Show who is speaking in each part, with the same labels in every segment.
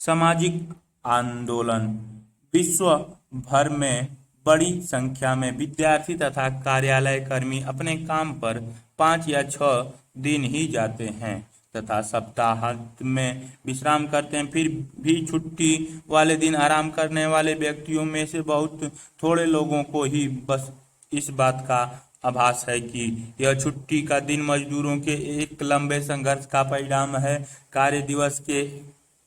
Speaker 1: सामाजिक आंदोलन। विश्व भर में बड़ी संख्या में विद्यार्थी तथा कार्यालय कर्मी अपने काम पर 5 या 6 दिन ही जाते हैं तथा सप्ताहांत में विश्राम करते हैं। फिर भी छुट्टी वाले दिन आराम करने वाले व्यक्तियों में से बहुत थोड़े लोगों को ही बस इस बात का आभास है कि यह छुट्टी का दिन मजदूरों के एक लंबे संघर्ष का परिणाम है। कार्य दिवस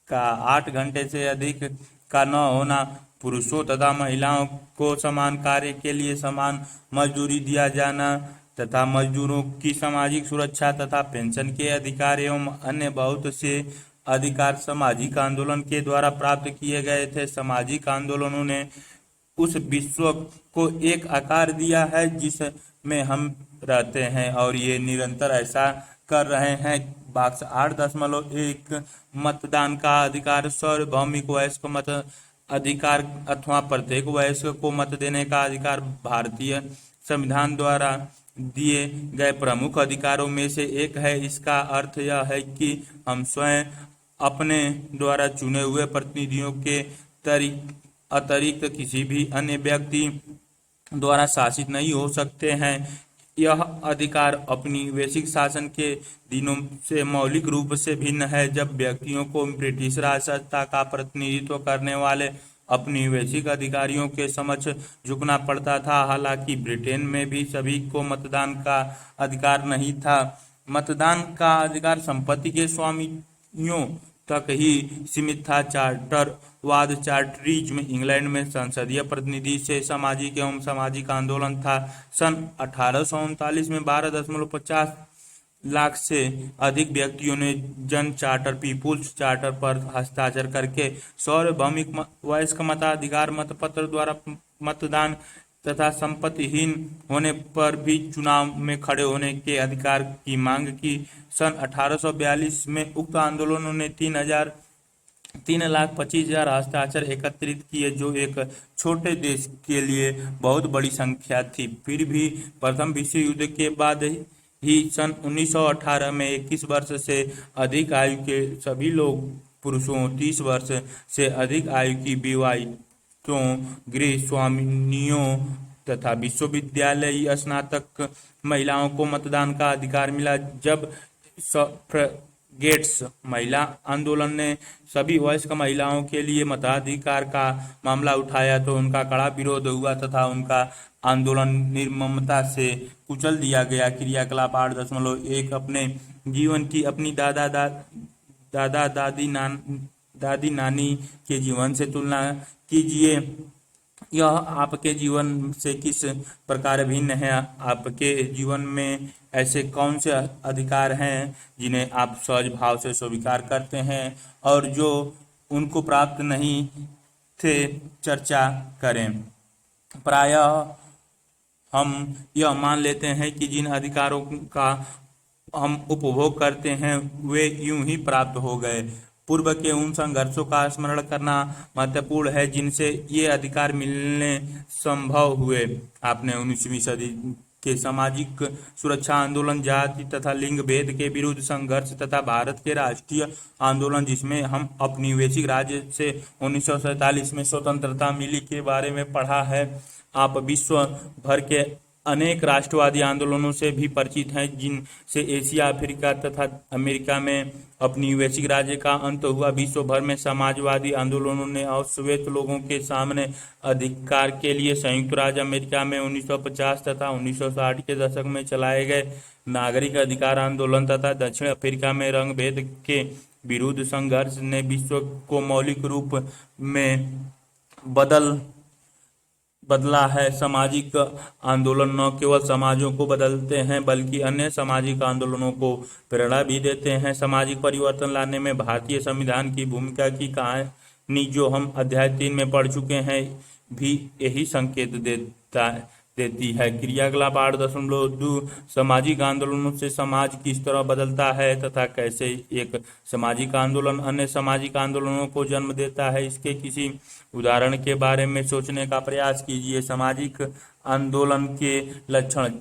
Speaker 1: का 8 घंटे से अधिक का न होना, पुरुषों तथा महिलाओं को समान कार्य के लिए समान मजदूरी दिया जाना तथा मजदूरों की सामाजिक सुरक्षा तथा पेंशन के अधिकार एवं अन्य बहुत से अधिकार सामाजिक आंदोलन के द्वारा प्राप्त किए गए थे। सामाजिक आंदोलनों ने उस विश्व को एक आकार दिया है जिसमें हम रहते हैं और ये निरंतर ऐसा कर रहे हैं। बॉक्स 8.1 मतदान का अधिकार, सार्वभौमिक वयस्क मत अधिकार अथवा प्रत्येक वयस्क को मत देने का अधिकार भारतीय संविधान द्वारा दिए गए प्रमुख अधिकारों में से एक है। इसका अर्थ यह है कि हम स्वयं अपने द्वारा चुने हुए प्रतिनिधियों के अतिरिक्त किसी भी अन्य व्यक्ति द्वारा शासित नहीं हो सकते हैं। यह अधिकार औपनिवेशिक शासन के दिनों से मौलिक रूप से भिन्न है, जब व्यक्तियों को ब्रिटिश राजसत्ता का प्रतिनिधित्व करने वाले औपनिवेशिक अधिकारियों के समक्ष झुकना पड़ता था। हालांकि ब्रिटेन में भी सभी को मतदान का अधिकार नहीं था। मतदान का अधिकार संपत्ति के स्वामियों तक ही सीमित था। चार्टरवाद चार्टरिज्म इंग्लैंड में संसदीय प्रतिनिधि से सामाजिक एवं सामाजिक आंदोलन था। सन 1839 में 12.50 लाख से अधिक व्यक्तियों ने जन चार्टर पीपुल्स चार्टर पर हस्ताक्षर करके सार्वभौमिक वयस्क मताधिकार मतपत्र द्वारा मतदान तथा संपत्तिहीन होने पर भी चुनाव में खड़े होने के अधिकार की मांग की। सन 1842 में उक्त आंदोलनों ने 3,25,000 हस्ताक्षर एकत्रित किए, जो एक छोटे देश के लिए बहुत बड़ी संख्या थी। फिर भी प्रथम विश्व युद्ध के बाद ही सन 1918 में 21 वर्ष से अधिक आयु के सभी लोग पुरुषों, 30 वर्ष से अधिक आयु की विवाहितों, गृह स्वामिनियों तथा विश्वविद्यालयी स्नातक महिलाओं को मतदान का अधिकार मिला। जब सफ्रेगेट्स महिला आंदोलन ने सभी वयस्क महिलाओं के लिए मताधिकार का मामला उठाया तो उनका कड़ा विरोध हुआ तथा उनका आंदोलन निर्ममता से कुचल दिया गया। क्रियाकलाप 8.1 अपने जीवन की अपनी दादी नानी के जीवन से तुलना कीजिए। यह आपके जीवन से किस प्रकार भिन्न है? आपके जीवन में ऐसे कौन से अधिकार हैं जिन्हें आप सहज भाव से स्वीकार करते हैं और जो उनको प्राप्त नहीं थे? चर्चा करें। प्रायः हम यह मान लेते हैं कि जिन अधिकारों का हम उपभोग करते हैं वे यूं ही प्राप्त हो गए। पूर्व के उन संघर्षों का स्मरण करना महत्वपूर्ण है जिनसे ये अधिकार मिलने संभव हुए। आपने 19वीं सदी के सामाजिक सुरक्षा आंदोलन, जाति तथा लिंग भेद के विरुद्ध संघर्ष तथा भारत के राष्ट्रीय आंदोलन जिसमें हम औपनिवेशिक राज्य से 1947 में स्वतंत्रता मिली के बारे में पढ़ा है। आप विश्व भर के अनेक राष्ट्रवादी आंदोलनों से भी परिचित हैं जिनसे एशिया, अफ्रीका तथा अमेरिका में औपनिवेशिक राज्य का अंत हुआ। विश्व भर में समाजवादी आंदोलनों ने और श्वेत लोगों के सामने अधिकार के लिए संयुक्त राज्य अमेरिका में 1950 तथा 1960 के दशक में चलाए गए नागरिक अधिकार आंदोलन तथा दक्षिण अफ्रीका में रंग भेद के विरुद्ध संघर्ष ने विश्व को मौलिक रूप में बदला है। सामाजिक आंदोलन न केवल समाजों को बदलते हैं बल्कि अन्य सामाजिक आंदोलनों को प्रेरणा भी देते हैं। सामाजिक परिवर्तन लाने में भारतीय संविधान की भूमिका की कहानी जो हम अध्याय 3 में पढ़ चुके हैं भी यही संकेत देती है। क्रियाकलाप 8.2 सामाजिक आंदोलनों से समाज किस तरह बदलता है तथा कैसे एक सामाजिक आंदोलन अन्य सामाजिक आंदोलनों को जन्म देता है, इसके किसी उदाहरण के बारे में सोचने का प्रयास कीजिए। सामाजिक आंदोलन के लक्षण।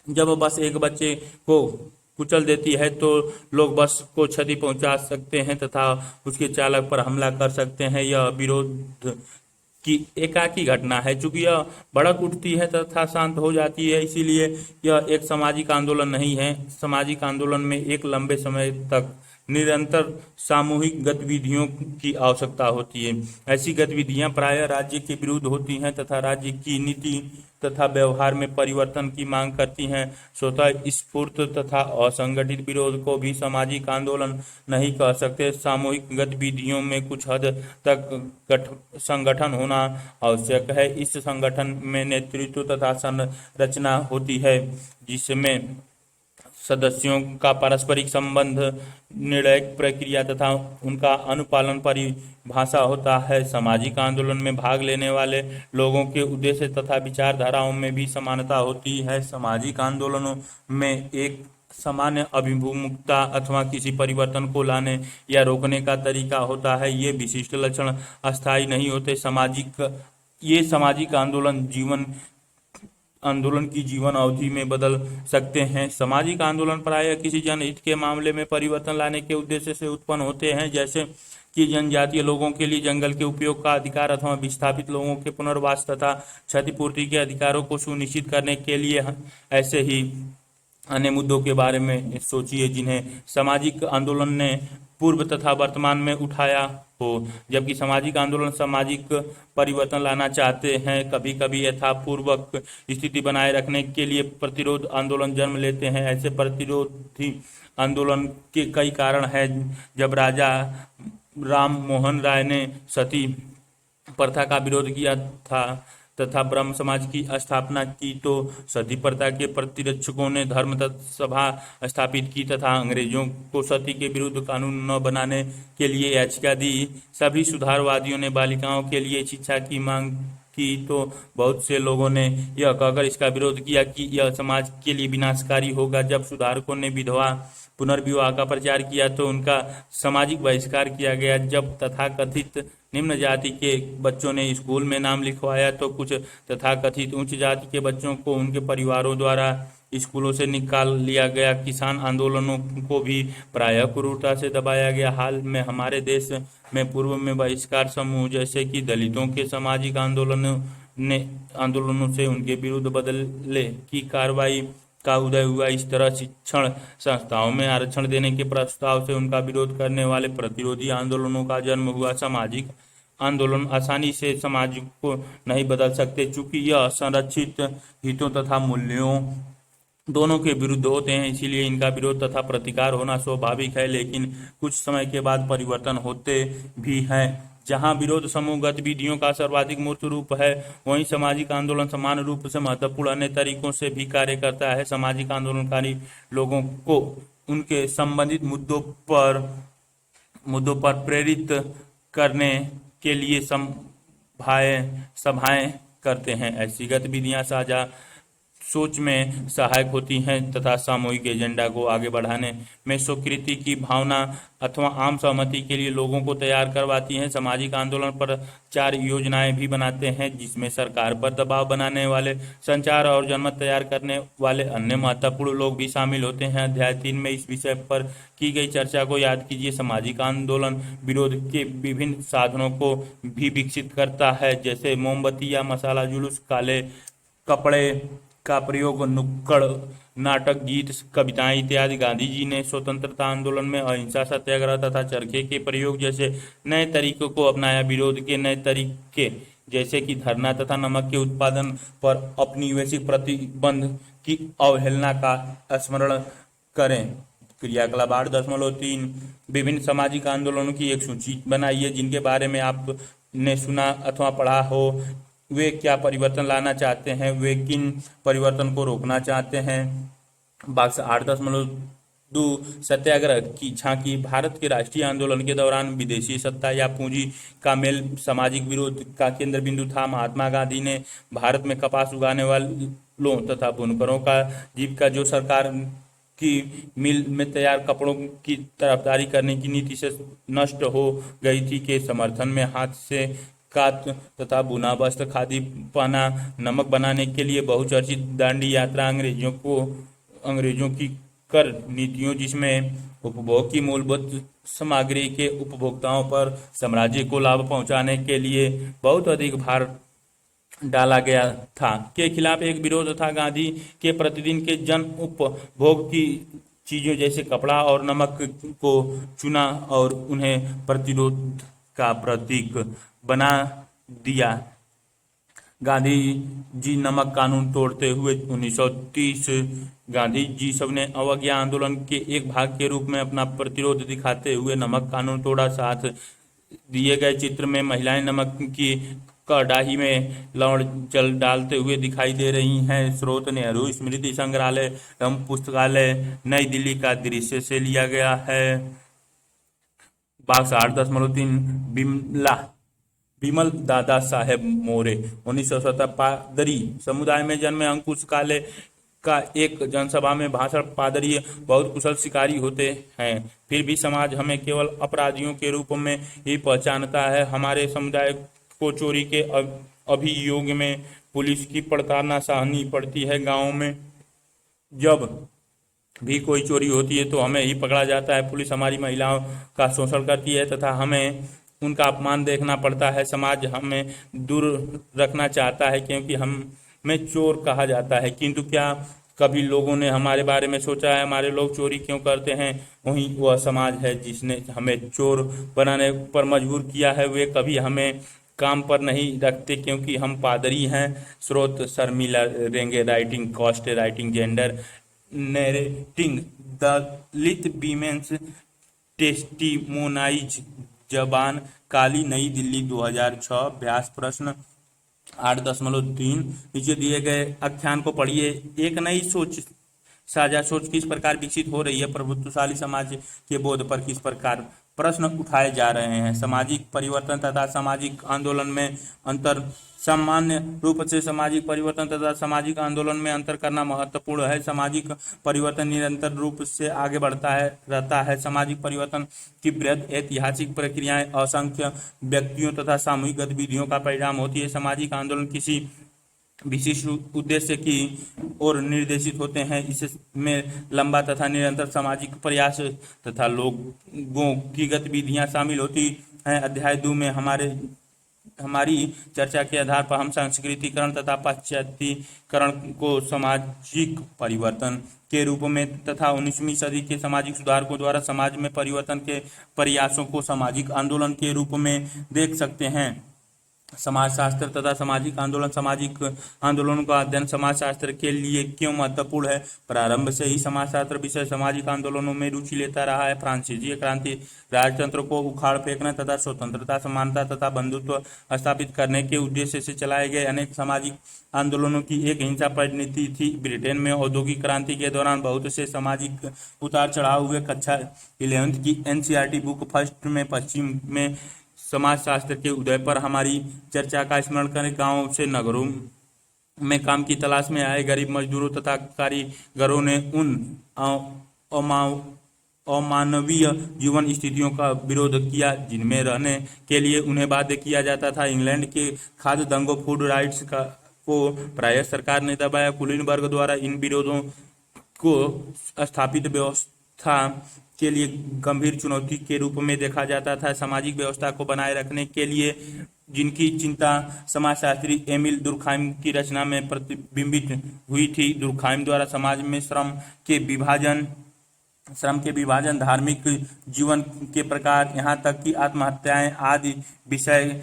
Speaker 1: जब बस एक बच्चे को कुचल देती है तो लोग बस को क्षति पहुंचा सकते हैं तथा उसके चालक पर हमला कर सकते हैं। यह विरोध की एकाकी घटना है, चूंकि यह भड़क उठती है तथा शांत हो जाती है, इसीलिए यह एक सामाजिक आंदोलन नहीं है। सामाजिक आंदोलन में एक लंबे समय तक निरंतर सामूहिक गतिविधियों की आवश्यकता होती है। ऐसी गतिविधियां प्रायः राज्य के विरुद्ध होती हैं तथा राज्य की नीति तथा व्यवहार में परिवर्तन की मांग करती हैं। स्वतः स्फूर्त तथा असंगठित विरोध को भी सामाजिक आंदोलन नहीं कह सकते। सामूहिक गतिविधियों में कुछ हद तक संगठन होना आवश्यक है। इस संगठन में नेतृत्व तथा संरचना होती है, जिसमें सदस्यों का पारस्परिक संबंध, निर्णय प्रक्रिया तथा उनका अनुपालन परिभाषा होता है। सामाजिक आंदोलन में भाग लेने वाले लोगों के उद्देश्य तथा विचारधाराओं में भी समानता होती है। सामाजिक आंदोलनों में एक सामान्य अभिमुखता अथवा किसी परिवर्तन को लाने या रोकने का तरीका होता है। ये विशिष्ट लक्षण अस्थायी नहीं होते। सामाजिक आंदोलन की जीवन अवधि में बदल सकते हैं। सामाजिक आंदोलन प्रायः किसी जनहित के मामले में परिवर्तन लाने के उद्देश्य से उत्पन्न होते हैं, जैसे कि जनजातीय लोगों के लिए जंगल के उपयोग का अधिकार अथवा विस्थापित लोगों के पुनर्वास तथा क्षतिपूर्ति के अधिकारों को सुनिश्चित करने के लिए। ऐसे ही अन्य मुद्दों के बारे में सोचिए जिन्हें सामाजिक आंदोलन ने पूर्व तथा वर्तमान में उठाया हो। जबकि सामाजिक आंदोलन सामाजिक परिवर्तन लाना चाहते हैं, कभी कभी यथापूर्वक स्थिति बनाए रखने के लिए प्रतिरोध आंदोलन जन्म लेते हैं। ऐसे प्रतिरोधी आंदोलन के कई कारण हैं। जब राजा राम मोहन राय ने सती प्रथा का विरोध किया था तथा ब्रह्म समाज की स्थापना की, तो सती प्रथा के प्रतिरक्षकों ने धर्म सभा स्थापित की तथा अंग्रेजों को सती के विरुद्ध कानून न बनाने के लिए याचिका दी। सभी सुधारवादियों ने बालिकाओं के लिए शिक्षा की मांग की, तो बहुत से लोगों ने यह कहकर इसका विरोध किया कि यह समाज के लिए विनाशकारी होगा। जब सुधारकों ने विधवा पुनर्विवाह का प्रचार किया तो उनका सामाजिक बहिष्कार किया गया। जब तथाकथित निम्न जाति के बच्चों ने स्कूल में नाम लिखवाया तो कुछ तथाकथित उच्च जाति के बच्चों को उनके परिवारों द्वारा स्कूलों से निकाल लिया गया। किसान आंदोलनों को भी प्रायः क्रूरता से दबाया गया। हाल में हमारे देश में पूर्व में बहिष्कार समूह जैसे कि दलितों के सामाजिक आंदोलनों से उनके विरुद्ध बदले की कार्रवाई का उदय हुआ। इस तरह शिक्षण संस्थाओं में आरक्षण देने के प्रस्ताव से उनका विरोध करने वाले प्रतिरोधी आंदोलनों का जन्म हुआ। सामाजिक आंदोलन आसानी से समाज को नहीं बदल सकते, चूंकि यह संरक्षित हितों तथा मूल्यों दोनों के विरुद्ध होते हैं, इसीलिए इनका विरोध तथा प्रतिकार होना स्वाभाविक है। लेकिन कुछ समय के बाद परिवर्तन होते भी हैं। जहां विरोध समूह गतिविधियों का सर्वाधिक मूर्त रूप है, वहीं सामाजिक आंदोलन समान रूप से महत्वपूर्ण अन्य तरीकों से भी कार्य करता है। सामाजिक आंदोलनकारी लोगों को उनके संबंधित मुद्दों पर प्रेरित करने के लिए सभाएं करते हैं। ऐसी गतिविधियां साझा सोच में सहायक होती हैं तथा सामूहिक एजेंडा को आगे बढ़ाने में स्वीकृति की भावना अथवा आम सहमति के लिए लोगों को तैयार करवाती हैं। सामाजिक आंदोलन पर 4 योजनाएं भी बनाते हैं, जिसमें सरकार पर दबाव बनाने वाले, संचार और जनमत तैयार करने वाले अन्य महत्वपूर्ण लोग भी शामिल होते हैं। अध्याय 3 में इस विषय पर की गई चर्चा को याद कीजिए। सामाजिक आंदोलन विरोध के विभिन्न साधनों को भी विकसित करता है, जैसे मोमबत्ती या मसाला जुलूस, काले कपड़े का प्रयोग, नुक्कड़ नाटक, गीत, कविताएं इत्यादि। गांधी जी ने स्वतंत्रता आंदोलन में अहिंसा, सत्याग्रह तथा चरखे के प्रयोग जैसे नए तरीकों को अपनाया। विरोध के नए तरीके जैसे कि धरना तथा नमक के उत्पादन पर औपनिवेशिक प्रतिबंध की अवहेलना का स्मरण करें। क्रियाकलाप 8.3 विभिन्न सामाजिक आंदोलनों की एक सूची बनाइए जिनके बारे में आपने सुना अथवा पढ़ा हो। वे क्या परिवर्तन लाना चाहते हैं, वे किन परिवर्तन को रोकना चाहते हैं। बॉक्स 8.2 सत्याग्रह की झांकी। भारत के राष्ट्रीय आंदोलन के दौरान विदेशी सत्ता या पूंजी का मेल सामाजिक विरोध का केंद्र बिंदु था। महात्मा गांधी ने भारत में कपास उगाने वालों तथा बुनकरों का जीविका जो सरकार की मिल में तैयार कपड़ों की तरफदारी करने की नीति से नष्ट हो गई थी, के समर्थन में हाथ से कात तथा बुना वस्त्र, खादी, पहना, नमक बनाने के लिए बहुचर्चित दांडी यात्रा, अंग्रेजों की कर नीतियों जिसमें उपभोग की मूलभूत सामग्री के उपभोक्ताओं पर साम्राज्य को लाभ पहुंचाने के लिए बहुत अधिक भार डाला गया था के खिलाफ एक विरोध था। गांधी के प्रतिदिन के जन उपभोग की चीजों जैसे कपड़ा और नमक को चुना और उन्हें प्रतिरोध का प्रतीक बना दिया। गांधी जी नमक कानून तोड़ते हुए 1930 गांधी जी सबने अवज्ञा आंदोलन के एक भाग के रूप में अपना प्रतिरोध दिखाते हुए नमक कानून तोड़ा। साथ दिए गए चित्र में महिलाएं नमक की कड़ाही में लवण जल डालते हुए दिखाई दे रही हैं। स्रोत नेहरू स्मृति संग्रहालय एवं पुस्तकालय नई दिल्ली का दृश्य से लिया गया है। बाक्स 8.3 बिमला विमल दादा साहेब मोरे 1917 पादरी समुदाय में जन्मे। अंकुश काले का एक जनसभा में भाषण। पादरी बहुत कुशल शिकारी होते हैं, फिर भी समाज हमें केवल अपराधियों के रूप में ही पहचानता है। हमारे समुदाय को चोरी के अभियोग में पुलिस की पड़ताल सहनी पड़ती है। गांव में जब भी कोई चोरी होती है तो हमें ही पकड़ा जाता है। पुलिस हमारी महिलाओं का शोषण करती है तथा हमें उनका अपमान देखना पड़ता है। समाज हमें दूर रखना चाहता है क्योंकि हमें चोर कहा जाता है। किंतु क्या कभी लोगों ने हमारे बारे में सोचा है हमारे लोग चोरी क्यों करते हैं? वही वह समाज है जिसने हमें चोर बनाने पर मजबूर किया है। वे कभी हमें काम पर नहीं रखते क्योंकि हम पादरी हैं। स्रोत शर्मिला रेंगे writing caste writing gender narrating Dalit women's testimonios जबान काली नई दिल्ली 2006। अभ्यास प्रश्न 8.3 नीचे दिए गए आख्यान को पढ़िए। एक नई सोच साझा सोच किस प्रकार विकसित हो रही है? प्रभुत्वशाली समाज के बोध पर किस प्रकार प्रश्न उठाए जा रहे हैं? सामाजिक परिवर्तन तथा सामाजिक आंदोलन में अंतर। सामान्य रूप से सामाजिक परिवर्तन तथा सामाजिक आंदोलन में अंतर करना महत्वपूर्ण है। सामाजिक परिवर्तन निरंतर रूप से आगे बढ़ता है रहता है। सामाजिक परिवर्तन की बृहद ऐतिहासिक प्रक्रियाएं असंख्य व्यक्तियों तथा सामूहिक गतिविधियों का परिणाम होती है। सामाजिक आंदोलन किसी विशिष्ट उद्देश्य की ओर निर्देशित होते हैं। इसमें लंबा तथा निरंतर सामाजिक प्रयास तथा लोगों की गतिविधियां शामिल होती हैं। अध्याय 2 में हमारी चर्चा के आधार पर हम सांस्कृतिकरण तथा पाश्चात्यीकरण को सामाजिक परिवर्तन के रूप में तथा 19वीं सदी के सामाजिक सुधारकों द्वारा समाज में परिवर्तन के प्रयासों को सामाजिक आंदोलन के रूप में देख सकते हैं। समाजशास्त्र तथा सामाजिक आंदोलन। सामाजिक आंदोलनों का अध्ययन समाजशास्त्र के लिए क्यों महत्वपूर्ण है? प्रारंभ से ही समाजशास्त्र विषय सामाजिक आंदोलनों में रुचि लेता रहा है। फ्रांसीसी क्रांति राजतंत्र को उखाड़ फेंकने तथा स्वतंत्रता समानता तथा बंधुत्व स्थापित करने के उद्देश्य से चलाए गए अनेक सामाजिक आंदोलनों की एक हिंसा परिणति थी। ब्रिटेन में औद्योगिक क्रांति के दौरान बहुत से सामाजिक उतार चढ़ाव हुए। कक्षा 11th की एनसीईआरटी बुक फर्स्ट में पश्चिम में समाजशास्त्र के उदय पर हमारी चर्चा का स्मरण करें। गांव से नगरों में काम की तलाश में आए गरीब मजदूरों तथा कारीगरों ने उन अमानवीय जीवन स्थितियों का विरोध किया जिनमें रहने के लिए उन्हें बाध्य किया जाता था। इंग्लैंड के खाद्य दंगों फूड राइट्स को प्रायः सरकार ने दबाया। कुलीन वर्ग द्वारा इन विरोधों को स्थापित व्यवस्था के लिए गंभीर चुनौती के रूप में देखा जाता था। सामाजिक व्यवस्था को बनाए रखने के लिए जिनकी चिंता समाजशास्त्री एमिल दुर्खाइम की रचना में प्रतिबिंबित हुई थी। दुर्खाइम द्वारा समाज में श्रम के विभाजन धार्मिक जीवन के प्रकार यहाँ तक कि आत्महत्याएं आदि विषयक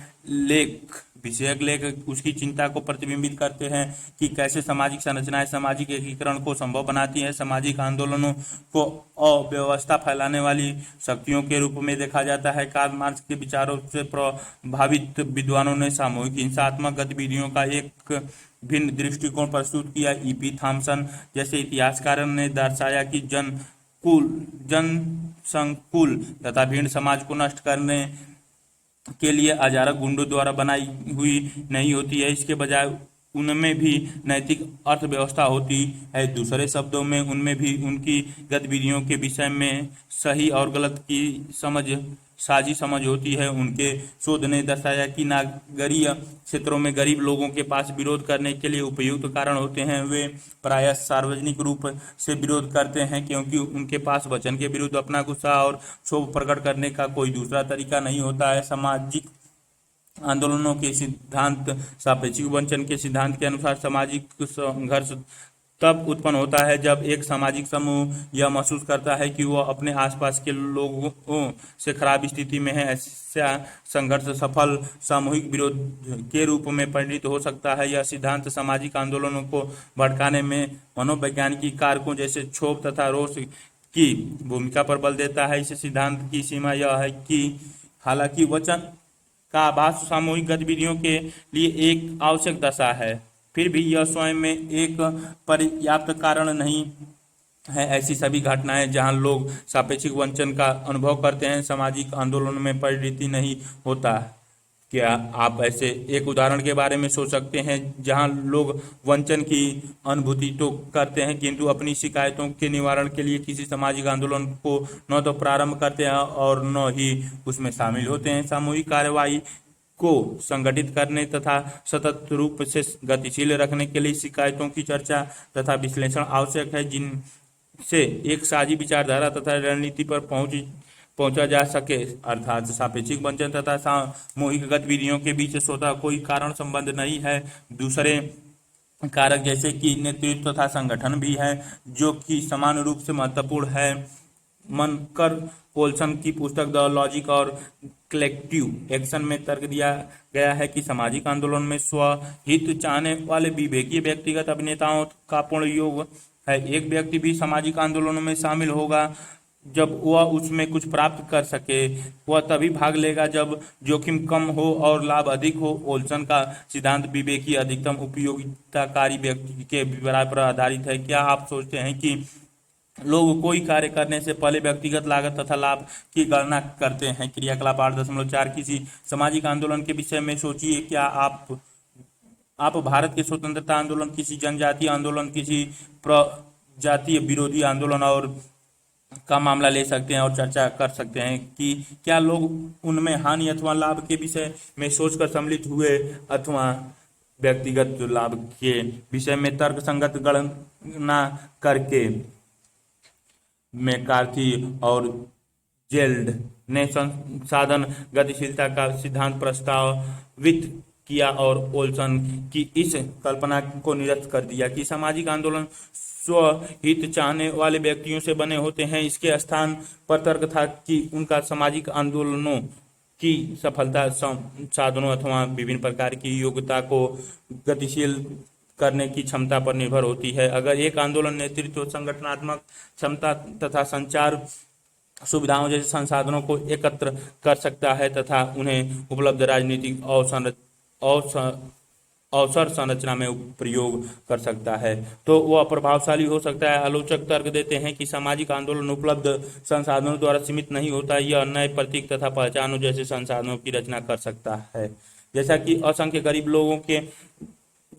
Speaker 1: लेख उसकी चिंता को प्रतिबिंबित करते हैं कि कैसे सामाजिक संरचनाएं सामाजिक एकीकरण को संभव बनाती हैं। सामाजिक आंदोलनों को अव्यवस्था फैलाने वाली शक्तियों के रूप में देखा जाता है। कार्ल मार्क्स के विचारों से प्रभावित विद्वानों ने सामूहिक हिंसात्मक गतिविधियों का एक भिन्न दृष्टिकोण प्रस्तुत किया। ईपी थॉम्सन जैसे इतिहासकार ने दर्शाया कि जनसंकुल तथा भीड़ समाज को नष्ट करने के लिए अजारक गुंडों द्वारा बनाई हुई नहीं होती है, इसके बजाय उनमें भी नैतिक अर्थव्यवस्था होती है। दूसरे शब्दों में उनमें भी उनकी गतिविधियों के विषय में सही और गलत की समझ साझी समझ होती है। उनके शोध ने दर्शाया कि नगरीय क्षेत्रों में गरीब लोगों के पास विरोध करने के लिए उपयुक्त कारण होते हैं। वे प्रायः सार्वजनिक रूप से विरोध करते हैं क्योंकि उनके पास वचन के विरुद्ध अपना गुस्सा और क्षोभ प्रकट करने का कोई दूसरा तरीका नहीं होता है। सामाजिक आंदोलनों के सिद्धांत सापेक्षिक वंचन के सिद्धांत के अनुसार सामाजिक संघर्ष तब उत्पन्न होता है जब एक सामाजिक समूह यह महसूस करता है कि वह अपने आसपास के लोगों से खराब स्थिति में है। ऐसा संघर्ष सफल सामूहिक विरोध के रूप में परिणत हो सकता है। यह सिद्धांत सामाजिक आंदोलनों को भड़काने में मनोवैज्ञानिक कारकों जैसे क्षोभ तथा रोष की भूमिका पर बल देता है। इस सिद्धांत की सीमा यह है कि हालांकि वचन का आभास सामूहिक गतिविधियों के लिए एक आवश्यक दशा है, फिर भी यह स्वयं में एक पर्याप्त कारण नहीं है। ऐसी सभी घटनाएं जहां लोग सापेक्षिक वंचन का अनुभव करते हैं सामाजिक आंदोलन में परिणति नहीं होता। क्या आप ऐसे एक उदाहरण के बारे में सोच सकते हैं जहां लोग वंचन की अनुभूति तो करते हैं किंतु अपनी शिकायतों के निवारण के लिए किसी सामाजिक आंदोलन को न तो प्रारंभ करते हैं और न ही उसमें शामिल होते हैं। सामूहिक कार्रवाई को संगठित करने तथा सतत रूप से गतिशील रखने के लिए शिकायतों की चर्चा तथा विश्लेषण आवश्यक है, जिनसे एक साझी विचारधारा तथा रणनीति पर पहुंचा जा सके। अर्थात सापेक्षिक वंचन तथा सामूहिक गतिविधियों के बीच स्वतः कोई कारण संबंध नहीं है। दूसरे कारक जैसे कि नेतृत्व तथा संगठन भी है जो कि समान रूप से महत्वपूर्ण है। मनकर ओल्सन की पुस्तक द लॉजिक और कलेक्टिव एक्शन में तर्क दिया गया है कि सामाजिक आंदोलन में स्वहित चाहने वाले विवेकी व्यक्तिगत अभिनेताओं का पूर्ण योग है। एक व्यक्ति भी सामाजिक आंदोलनों में शामिल होगा जब वह उसमें कुछ प्राप्त कर सके। वह तभी भाग लेगा जब जोखिम कम हो और लाभ अधिक हो। ओल्सन का सिद्धांत विवेकी अधिकतम उपयोगिताकारी व्यक्ति के अभिप्राय पर आधारित है। क्या आप सोचते हैं कि लोग कोई कार्य करने से पहले व्यक्तिगत लागत तथा लाभ की गणना करते हैं? क्रियाकलाप 8.4 किसी सामाजिक आंदोलन के विषय में सोचिए। क्या आप भारत के स्वतंत्रता आंदोलन, किसी जनजातीय आंदोलन, किसी प्रजातीय विरोधी आंदोलन और का मामला ले सकते हैं और चर्चा कर सकते हैं कि क्या लोग उनमें हानि अथवा लाभ के विषय में सोचकर सम्मिलित हुए अथवा व्यक्तिगत लाभ के विषय में तर्क संगत गणना करके। मैकार्थी और जेल्ड ने संसाधन गतिशीलता का सिद्धांत प्रस्तावित किया और ओल्सन की इस कल्पना को निरस्त कर दिया कि सामाजिक आंदोलन स्वहित चाहने वाले व्यक्तियों से बने होते हैं। इसके स्थान पर तर्क था कि उनका सामाजिक आंदोलनों की सफलता साधनों अथवा विभिन्न प्रकार की योग्यता को गतिशील करने की क्षमता पर निर्भर होती है। अगर एक आंदोलन नेतृत्व, संगठनात्मक क्षमता तथा संचार सुविधाओं जैसे संसाधनों को एकत्र कर सकता है तथा उन्हें उपलब्ध राजनीतिक अवसर संरचना में प्रयोग कर सकता है तो वह प्रभावशाली हो सकता है। आलोचक तर्क देते हैं कि सामाजिक आंदोलन उपलब्ध संसाधनों द्वारा सीमित नहीं होता। यह नए प्रतीक तथा पहचानों जैसे संसाधनों की रचना कर सकता है, जैसा कि असंख्य गरीब लोगों के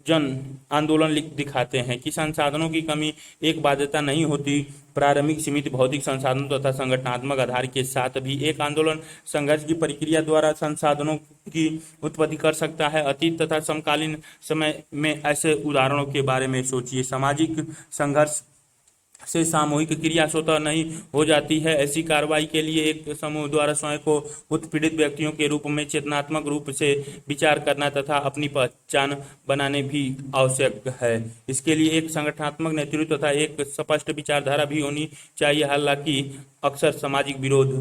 Speaker 1: जन आंदोलन दिखाते हैं कि संसाधनों की कमी एक बाध्यता नहीं होती। प्रारंभिक सीमित भौतिक संसाधनों तथा संगठनात्मक आधार के साथ भी एक आंदोलन संघर्ष की प्रक्रिया द्वारा संसाधनों की उत्पत्ति कर सकता है। अतीत तथा समकालीन समय में ऐसे उदाहरणों के बारे में सोचिए। सामाजिक संघर्ष से सामूहिक क्रिया स्वतः नहीं हो जाती है। ऐसी कार्रवाई के लिए एक समूह द्वारा स्वयं को उत्पीड़ित व्यक्तियों के रूप में चेतनात्मक रूप से विचार करना तथा अपनी पहचान बनाने भी आवश्यक है। इसके लिए एक संगठनात्मक नेतृत्व तथा एक स्पष्ट विचारधारा भी होनी चाहिए। हालांकि अक्सर सामाजिक विरोध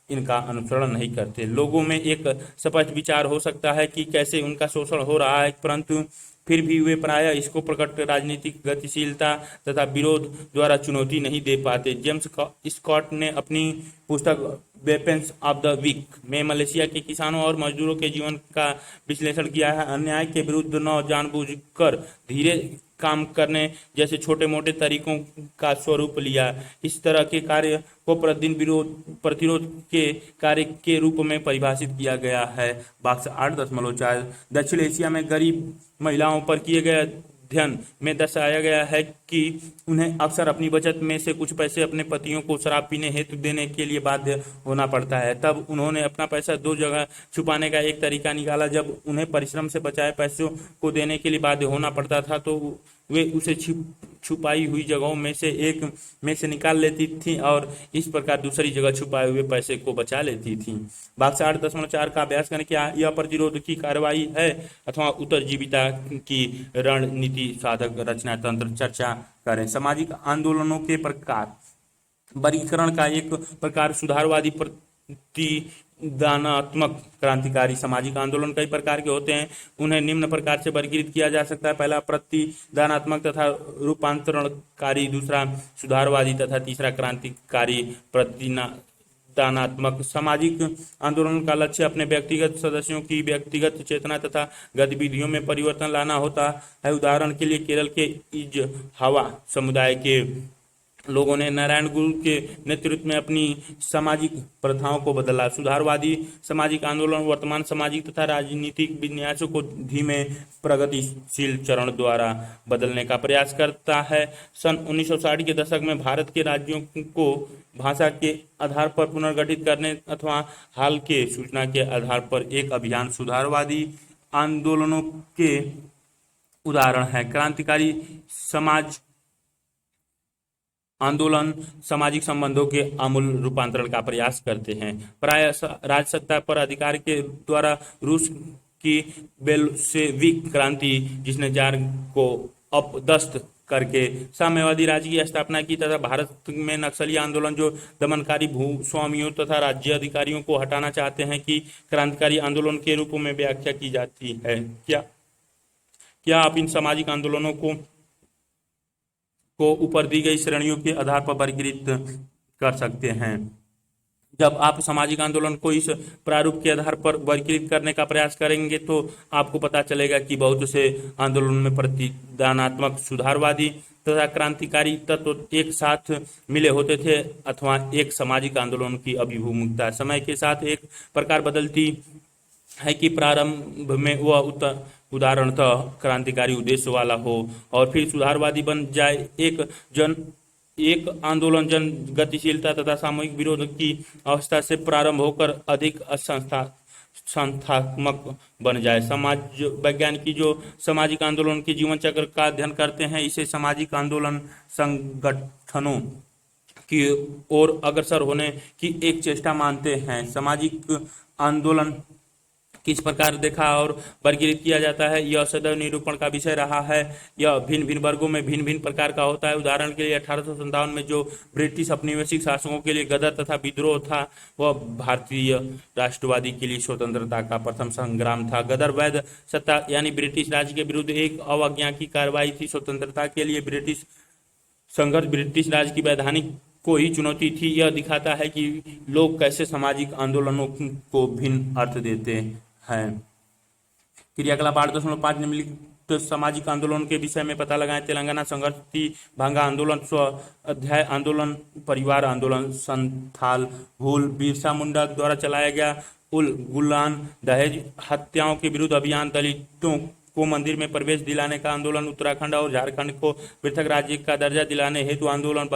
Speaker 1: इनका अनुसरण नहीं करते। लोगों में एक स्पष्ट विचार हो सकता है कि कैसे उनका शोषण हो रहा है, परंतु फिर भी वे प्रायः इसको प्रकट राजनीतिक गतिशीलता तथा विरोध द्वारा चुनौती नहीं दे पाते। जेम्स स्कॉट ने अपनी पुस्तक वेपन्स ऑफ द वीक में मलेशिया के किसानों और मजदूरों के जीवन का विश्लेषण किया है। अन्याय के विरुद्ध न जानबूझकर धीरे काम करने जैसे छोटे मोटे तरीकों का स्वरूप लिया। इस तरह के कार्य को प्रतिरोध के कार्य के रूप में परिभाषित किया गया है। बॉक्स 8.4 दक्षिण एशिया में गरीब महिलाओं पर किए गए अध्ययन में दर्शाया गया है कि उन्हें अक्सर अपनी बचत में से कुछ पैसे अपने पतियों को शराब पीने हेतु देने के लिए बाध्य होना पड़ता है। तब उन्होंने अपना पैसा दो जगह छुपाने का एक तरीका निकाला। जब उन्हें परिश्रम से बचाए पैसों को देने के लिए बाध्य होना पड़ता था तो वे उसे छुपाई हुई जगहों में से एक में से निकाल लेती थीं और इस प्रकार दूसरी जगह छुपाए हुए पैसे को बचा लेती थीं। भाग 8.4 का अभ्यास करें। क्या यह प्रतिरोध की कार्रवाई है अथवा उत्तरजीविता की रणनीति साधक रचना तंत्र? चर्चा करें। सामाजिक आंदोलनों के प्रकार। वर्गीकरण का एक प्रकार सुधारवादी प्रतिदानात्मक क्रांतिकारी सामाजिक आंदोलन कई प्रकार के होते हैं। उन्हें निम्न प्रकार से वर्गीकृत किया जा सकता है। पहला प्रतिदानात्मक तथा रूपांतरणकारी, दूसरा सुधारवादी तथा तीसरा क्रांतिकारी प्रतिदानात्मक। सामाजिक आंदोलन का लक्ष्य अपने व्यक्तिगत सदस्यों की व्यक्तिगत चेतना तथा गतिविधियों में परिवर्तन लाना होता है। उदाहरण के लिए केरल के इजहावा समुदाय के लोगों ने नारायण गुरु के नेतृत्व में अपनी सामाजिक प्रथाओं को बदला। सुधारवादी सामाजिक आंदोलन वर्तमान सामाजिक तथा राजनीतिक विन्यासों को धीमे प्रगतिशील चरण द्वारा बदलने का प्रयास करता है। सन 1960 के दशक में भारत के राज्यों को भाषा के आधार पर पुनर्गठित करने अथवा हाल के सूचना के आधार पर एक अभियान सुधारवादी आंदोलनों के उदाहरण है। क्रांतिकारी समाज आंदोलन सामाजिक संबंधों के आमूल रूपांतरण का प्रयास करते हैं। प्राय राजसत्ता पर अधिकार के द्वारा रूस की बेल्शेविक क्रांति, जिसने जार को अपदस्थ करके साम्यवादी राज्य की स्थापना की, तथा भारत में नक्सली आंदोलन जो दमनकारी भूस्वामियों तथा राज्य अधिकारियों को हटाना चाहते हैं, की क्रांतिकारी आंदोलन के रूप में व्याख्या की जाती है। क्या आप इन सामाजिक आंदोलनों को ऊपर दी गई श्रेणियों के आधार पर वर्गीकृत कर सकते हैं? जब आप सामाजिक आंदोलन को इस प्रारूप के आधार पर वर्गीकृत करने का प्रयास करेंगे तो आपको पता चलेगा कि बहुत से आंदोलन में प्रतिदानात्मक, सुधारवादी तथा क्रांतिकारी तत्व एक साथ मिले होते थे अथवा एक सामाजिक आंदोलन की अभिमुखता समय के साथ एक प्रकार बदलती है कि प्रारंभ में वह उदाहरणतः क्रांतिकारी उद्देश्य वाला हो और फिर सुधारवादी बन जाए। एक आंदोलन जन गतिशीलता तथा सामूहिक विरोध की अवस्था से प्रारंभ होकर अधिक संस्थात्मक बन जाए। समाज वैज्ञानिक जो सामाजिक आंदोलन के जीवन चक्र का अध्ययन करते हैं, इसे सामाजिक आंदोलन संगठनों की ओर अग्रसर होने की एक चेष्टा मानते हैं। सामाजिक आंदोलन किस प्रकार देखा और वर्गीकृत किया जाता है, यह सदैव निरूपण का विषय रहा है। यह भिन्न भिन्न वर्गों में भिन्न भिन्न प्रकार का होता है। उदाहरण के लिए 1857 में जो ब्रिटिश औपनिवेशिक शासकों के लिए गदर तथा विद्रोह था, वह भारतीय राष्ट्रवादी के लिए स्वतंत्रता का प्रथम संग्राम था। गदर वैध सत्ता यानी ब्रिटिश राज्य के विरुद्ध एक अवज्ञा की कार्रवाई थी। स्वतंत्रता के लिए ब्रिटिश संघर्ष ब्रिटिश राज्य की वैधानिक को ही चुनौती थी। यह दिखाता है कि लोग कैसे सामाजिक आंदोलनों को भिन्न अर्थ देते हैं। क्रियाकलाप 8.5 निम्नलिखित सामाजिक आंदोलन के विषय में पता लगाएं। तेलंगाना संघर्ष, भांगा आंदोलन, स्व अध्याय आंदोलन, परिवार आंदोलन, संथाल हुल, बिरसा मुंडा द्वारा चलाया गया उल गुलान, दहेज हत्याओं के विरुद्ध अभियान, दलितों को मंदिर में प्रवेश दिलाने का आंदोलन, उत्तराखंड और झारखंड को पृथक राज्य का दर्जा दिलाने हेतु आंदोलन,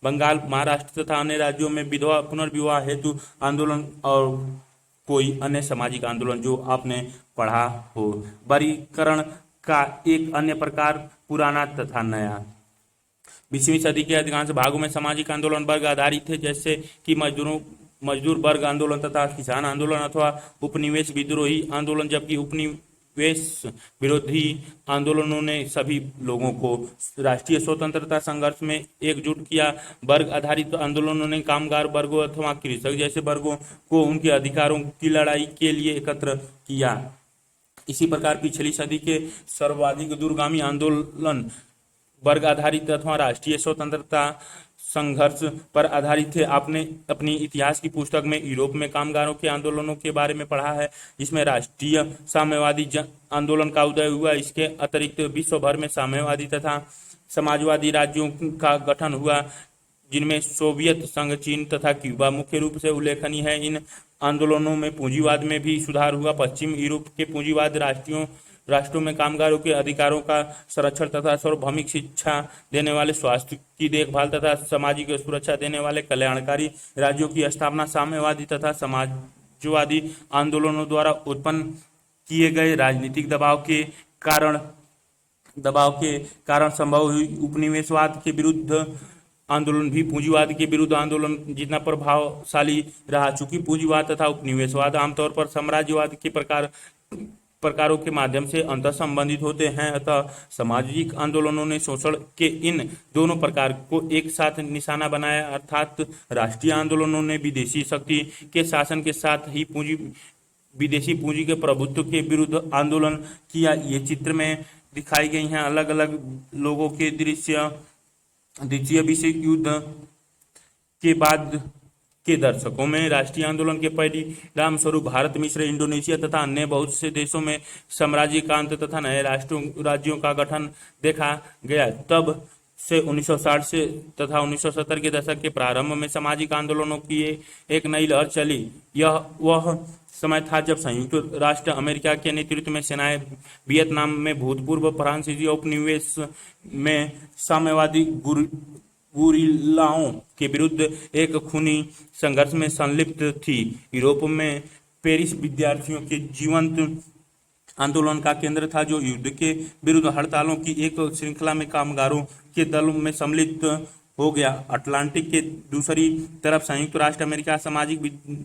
Speaker 1: बंगाल, महाराष्ट्र तथा अन्य राज्यों में विधवा पुनर्विवाह हेतु आंदोलन और कोई अन्य सामाजिक आंदोलन जो आपने पढ़ा हो। वर्गीकरण का एक अन्य प्रकार पुराना तथा नया। 20वीं सदी के अधिकांश भागों में सामाजिक आंदोलन वर्ग आधारित थे, जैसे कि मजदूर वर्ग आंदोलन तथा किसान आंदोलन अथवा उपनिवेश विद्रोही आंदोलन, जबकि उपनिवेश विरोधी आंदोलनों ने सभी लोगों को राष्ट्रीय स्वतंत्रता संघर्ष में एकजुट किया। वर्ग आधारित आंदोलनों ने कामगार वर्गों अथवा कृषक जैसे वर्गों को उनके अधिकारों की लड़ाई के लिए एकत्र किया। इसी प्रकार पिछली सदी के सर्वाधिक दूरगामी आंदोलन वर्ग आधारित अथवा राष्ट्रीय स्वतंत्रता संघर्ष पर आधारित थे। आपने अपनी इतिहास की पुस्तक में यूरोप में कामगारों के आंदोलनों के बारे में पढ़ा है, जिसमें राष्ट्रीय साम्यवादी आंदोलन का उदय हुआ। इसके अतिरिक्त विश्व भर में साम्यवादी तथा समाजवादी राज्यों का गठन हुआ, जिनमें सोवियत संघ, चीन तथा क्यूबा मुख्य रूप से उल्लेखनीय है। इन आंदोलनों में पूंजीवाद में भी सुधार हुआ। पश्चिम यूरोप के पूंजीवाद राष्ट्रों में कामगारों के अधिकारों का संरक्षण तथा सार्वभौमिक शिक्षा देने वाले, स्वास्थ्य की देखभाल तथा सामाजिक सुरक्षा देने वाले कल्याणकारी राज्यों की स्थापना, साम्यवादी तथा समाजवादी आंदोलनों द्वारा उत्पन्न किए गए राजनीतिक दबाव के कारण संभव हुई। उपनिवेशवाद के विरुद्ध आंदोलन भी पूंजीवाद के विरुद्ध आंदोलन जितना प्रभावशाली रहा। चूंकि पूंजीवाद तथा उपनिवेशवाद आमतौर पर साम्राज्यवाद के प्रकारों के माध्यम से अंतर संबंधित होते हैं, अतः सामाजिक आंदोलनों ने शोषण के इन दोनों प्रकार को एक साथ निशाना बनाया। अर्थात राष्ट्रीय आंदोलनों ने विदेशी शक्ति के शासन के साथ ही विदेशी पूंजी के प्रभुत्व के विरुद्ध आंदोलन किया। ये चित्र में दिखाई गई हैं अलग अलग लोगों के दृश्य। द्वितीय विश्व युद्ध के बाद के दशकों में राष्ट्रीय आंदोलन के परिणाम स्वरूप भारत, मिस्र, इंडोनेशिया तथा अन्य बहुत से देशों में साम्राज्य का अंत तथा नए राज्यों का गठन देखा गया। तब से 1960 से तथा 1970 के दशक के प्रारंभ में सामाजिक आंदोलनों की एक नई लहर चली। वह समय था जब संयुक्त राष्ट्र अमेरिका के नेतृत्व में सेनाएं वियतनाम में भूतपूर्व फ्रांसीसी उपनिवेश में साम्यवादी गुरिल्लाओं के विरुद्ध एक खूनी संघर्ष में संलिप्त थी। यूरोप में पेरिस विद्यार्थियों के जीवंत आंदोलन का केंद्र था, जो युद्ध के विरुद्ध हड़तालों की एक श्रृंखला में कामगारों के दलों में सम्मिलित हो गया। अटलांटिक के दूसरी तरफ संयुक्त राष्ट्र अमेरिका सामाजिक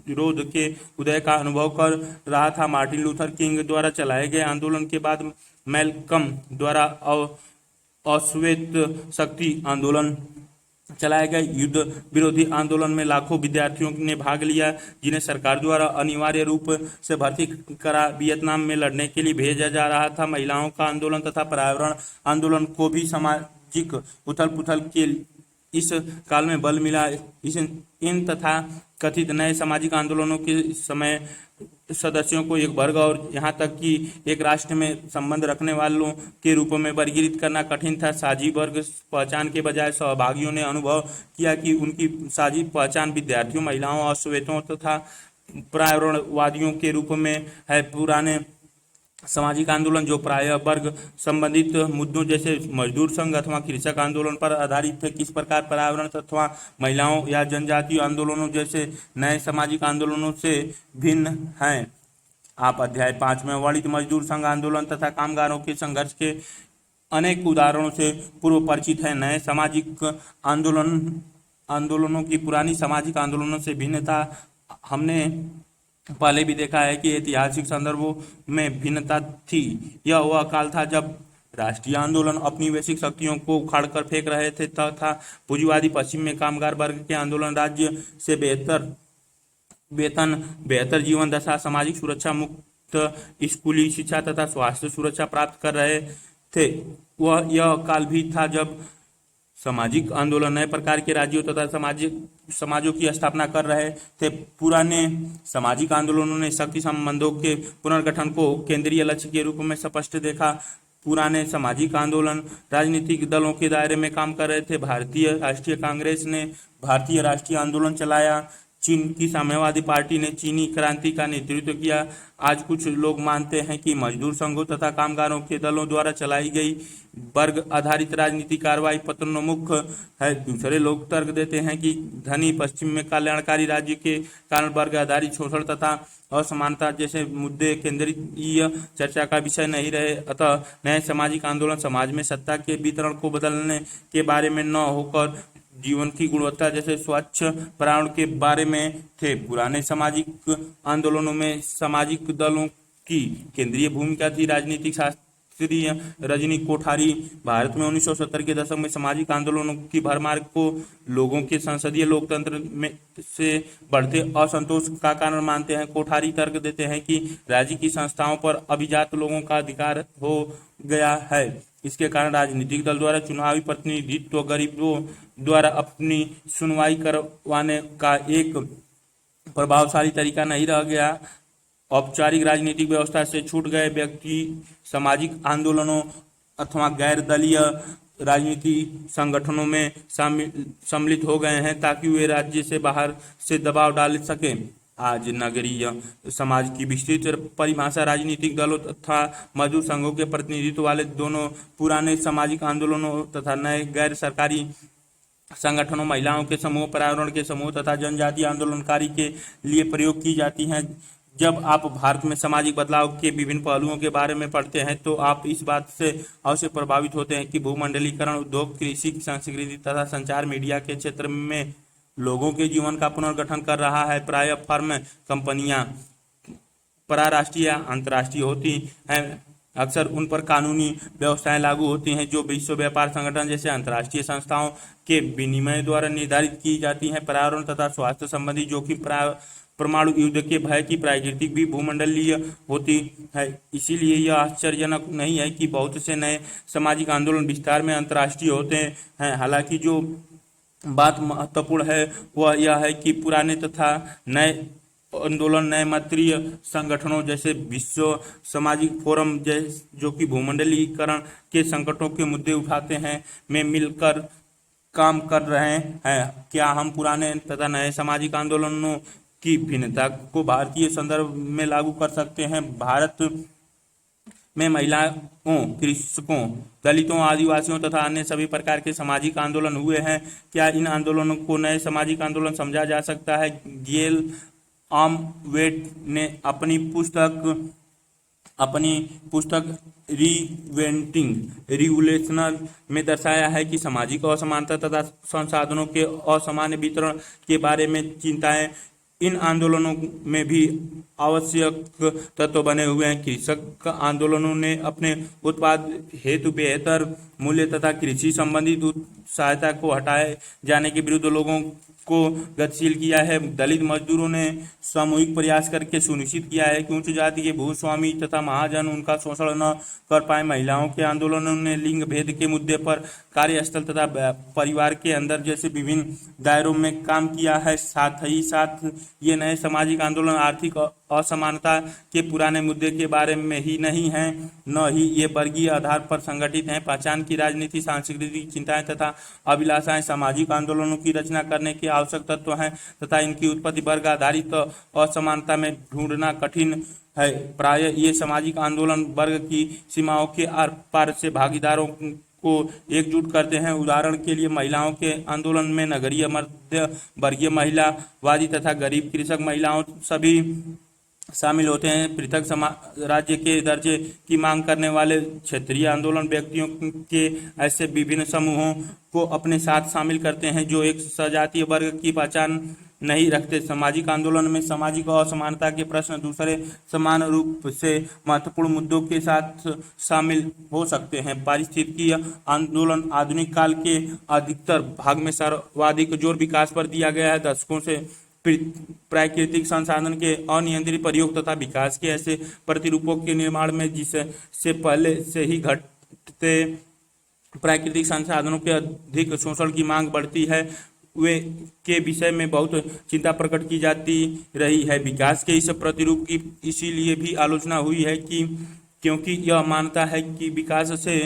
Speaker 1: विरोध के उदय का अनुभव कर रहा था। मार्टिन लूथर किंग द्वारा चलाए गए आंदोलन के बाद मैल्कम द्वारा अश्वेत शक्ति आंदोलन चलाए गए। युद्ध विरोधी आंदोलन में लाखों विद्यार्थियों ने भाग लिया, जिन्हें सरकार द्वारा अनिवार्य रूप से भर्ती करा वियतनाम में लड़ने के लिए भेजा जा रहा था। महिलाओं का आंदोलन तथा पर्यावरण आंदोलन को भी सामाजिक उथल पुथल के इस काल में बल मिला। इन तथा कथित नए सामाजिक आंदोलनों के समय सदस्यों को एक वर्ग और यहाँ तक कि एक राष्ट्र में संबंध रखने वालों के रूप में वर्गीकृत करना कठिन था। साझी वर्ग पहचान के बजाय सहभागियों ने अनुभव किया कि उनकी साझी पहचान विद्यार्थियों, महिलाओं, अश्वेतों तथा पर्यावरणवादियों के रूप में है। पुराने सामाजिक आंदोलन जो प्रायः वर्ग संबंधित मुद्दों जैसे मजदूर संघ अथवा कृषक आंदोलन पर आधारित थे, किस प्रकार पर्यावरण अथवा महिलाओं या जनजातीय आंदोलनों जैसे नए सामाजिक आंदोलनों से भिन्न हैं। आप अध्याय 5 में वर्णित मजदूर संघ आंदोलन तथा कामगारों के संघर्ष के अनेक उदाहरणों से पूर्व परिचित हैं। नए सामाजिक आंदोलनों की पुरानी सामाजिक आंदोलनों से भिन्नता हमने पहले भी देखा है कि ऐतिहासिक संदर्भों में भिन्नता थी। यह वह काल था जब राष्ट्रीय आंदोलन अपनी वैश्विक शक्तियों को उखाड़कर फेंक रहे थे तथा पूंजीवादी पश्चिम में कामगार वर्ग के आंदोलन राज्य से बेहतर वेतन, बेहतर जीवन दशा, सामाजिक सुरक्षा, मुक्त स्कूली शिक्षा तथा स्वास्थ्य सुरक्षा प्राप्त कर रहे थे। यह काल भी था जब सामाजिक आंदोलन नए प्रकार के राज्यों तथा समाजों की स्थापना कर रहे थे। पुराने सामाजिक आंदोलनों ने शक्ति संबंधों के पुनर्गठन को केंद्रीय लक्ष्य के रूप में स्पष्ट देखा। पुराने सामाजिक आंदोलन राजनीतिक दलों के दायरे में काम कर रहे थे। भारतीय राष्ट्रीय कांग्रेस ने भारतीय राष्ट्रीय आंदोलन चलाया। चीन की साम्यवादी पार्टी ने चीनी क्रांति का नेतृत्व किया। आज कुछ लोग मानते हैं कि मजदूर संघों तथा कामगारों के दलों द्वारा चलाई गई वर्ग आधारित राजनीतिक कार्रवाई पतनोन्मुख है। दूसरे लोग तर्क देते हैं कि धनी पश्चिम में कल्याणकारी राज्य के कारण वर्ग आधारित शोषण तथा असमानता जैसे मुद्दे केंद्रीय चर्चा का विषय नहीं रहे। अतः नए सामाजिक आंदोलन समाज में सत्ता के वितरण को बदलने के बारे में न होकर जीवन की गुणवत्ता जैसे स्वच्छ पर्यावरण के बारे में थे। पुराने सामाजिक आंदोलनों में सामाजिक दलों की केंद्रीय भूमिका थी। राजनीतिक शास्त्री रजनी कोठारी भारत में 1970 के दशक में सामाजिक आंदोलनों की भरमार को लोगों के संसदीय लोकतंत्र में से बढ़ते असंतोष का कारण मानते हैं। कोठारी तर्क देते हैं कि राज्य की संस्थाओं पर अभिजात लोगों का अधिकार हो गया है। इसके कारण राजनीतिक दल द्वारा चुनावी प्रतिनिधित्व गरीबों द्वारा अपनी सुनवाई करवाने का एक प्रभावशाली तरीका नहीं रह गया। औपचारिक राजनीतिक व्यवस्था से छूट गए व्यक्ति सामाजिक आंदोलनों अथवा गैर दलीय राजनीति संगठनों में सम्मिलित हो गए हैं ताकि वे राज्य से बाहर से दबाव डाल सकें। आज नगरीय समाज की विस्तृत परिभाषा राजनीतिक दलों तथा मजदूर संघों के प्रतिनिधित्व वाले दोनों पुराने सामाजिक आंदोलनों तथा नए गैर सरकारी संगठनों, महिलाओं के समूह, पर्यावरण के समूह तथा जनजातीय आंदोलनकारी के लिए प्रयोग की जाती हैं। जब आप भारत में सामाजिक बदलाव के विभिन्न पहलुओं के बारे में पढ़ते हैं तो आप इस बात से अवश्य प्रभावित होते हैं कि भूमंडलीकरण, उद्योग, कृषि, संस्कृति तथा संचार मीडिया के क्षेत्र में लोगों के जीवन का पुनर्गठन कर रहा है। प्रायः फर्म, कंपनियां पराराष्ट्रीय या अंतर्राष्ट्रीय होती हैं। अक्सर उन पर कानूनी व्यवस्थाएं लागू होती हैं जो विश्व व्यापार संगठन जैसे अंतर्राष्ट्रीय संस्थाओं के विनिमय द्वारा निर्धारित की जाती हैं। पर्यावरण तथा स्वास्थ्य संबंधी जोखिम, परमाणु युद्ध के भय की प्राकृतिक भी भूमंडलीय होती है। इसीलिए यह आश्चर्यजनक नहीं है कि बहुत से नए सामाजिक आंदोलन विस्तार में अंतर्राष्ट्रीय होते हैं। हालांकि जो बात महत्वपूर्ण है वह यह है कि पुराने तथा नए आंदोलन नए मतरीय संगठनों जैसे विश्व सामाजिक फोरम जो कि भूमंडलीकरण के संकटों के मुद्दे उठाते हैं में मिलकर काम कर रहे हैं। क्या हम पुराने तथा नए सामाजिक आंदोलनों की भिन्नता को भारतीय संदर्भ में लागू कर सकते हैं? भारत में महिलाओं, कृषकों, दलितों, आदिवासियों तथा अन्य सभी प्रकार के सामाजिक आंदोलन हुए हैं। क्या इन आंदोलनों को नए सामाजिक आंदोलन समझा जा सकता है? गेल आर्मवेट ने अपनी पुस्तक रीवेंटिंग रिवोल्यूशन में दर्शाया है कि सामाजिक असमानता तथा संसाधनों के असामान्य वितरण के बारे में चिंताएं इन आंदोलनों में भी आवश्यक तत्व बने हुए हैं। कृषक आंदोलनों ने अपने उत्पाद हेतु बेहतर मूल्य तथा कृषि संबंधित सहायता को हटाए जाने के विरुद्ध लोगों को गतिशील किया है। दलित मजदूरों ने सामूहिक प्रयास करके सुनिश्चित किया है कि उच्च जाति के भूस्वामी तथा महाजन उनका शोषण न कर पाए। महिलाओं के आंदोलनों ने लिंग भेद के मुद्दे पर कार्यस्थल तथा परिवार के अंदर जैसे विभिन्न दायरों में काम किया है। साथ ही साथ ये नए सामाजिक आंदोलन आर्थिक असमानता के पुराने मुद्दे के बारे में ही नहीं है, न ही ये वर्गीय आधार पर संगठित हैं। पहचान की राजनीति, सांस्कृतिक चिंताएं तथा अभिलाषाएं सामाजिक आंदोलनों की रचना करने के आवश्यक तत्व हैं तथा इनकी उत्पत्ति वर्ग आधारित असमानता में ढूंढना कठिन है। प्रायः ये सामाजिक आंदोलन वर्ग की सीमाओं के आर पार से भागीदारों को एकजुट करते हैं। उदाहरण के लिए महिलाओं के आंदोलन में नगरीय, मध्य वर्गीय, महिलावादी तथा गरीब कृषक महिलाओं सभी शामिल होते हैं। पृथक राज्य के दर्जे की मांग करने वाले क्षेत्रीय आंदोलन व्यक्तियों के ऐसे विभिन्न समूहों को अपने साथ शामिल करते हैं जो एक सजातीय वर्ग की पहचान नहीं रखते। सामाजिक आंदोलन में सामाजिक असमानता के प्रश्न दूसरे समान रूप से महत्वपूर्ण मुद्दों के साथ शामिल हो सकते हैं। पारिस्थितिकी आंदोलन आधुनिक काल के अधिकतर भाग में सर्वाधिक जोर विकास पर दिया गया है। दशकों से प्राकृतिक संसाधन के अनियंत्रित प्रयोग तथा विकास के ऐसे प्रतिरूपों के निर्माण में जिससे पहले से ही घटते प्राकृतिक संसाधनों के अधिक शोषण की मांग बढ़ती है वे के विषय में बहुत चिंता प्रकट की जाती रही है। विकास के इस प्रतिरूप की इसीलिए भी आलोचना हुई है कि क्योंकि यह मानता है कि विकास से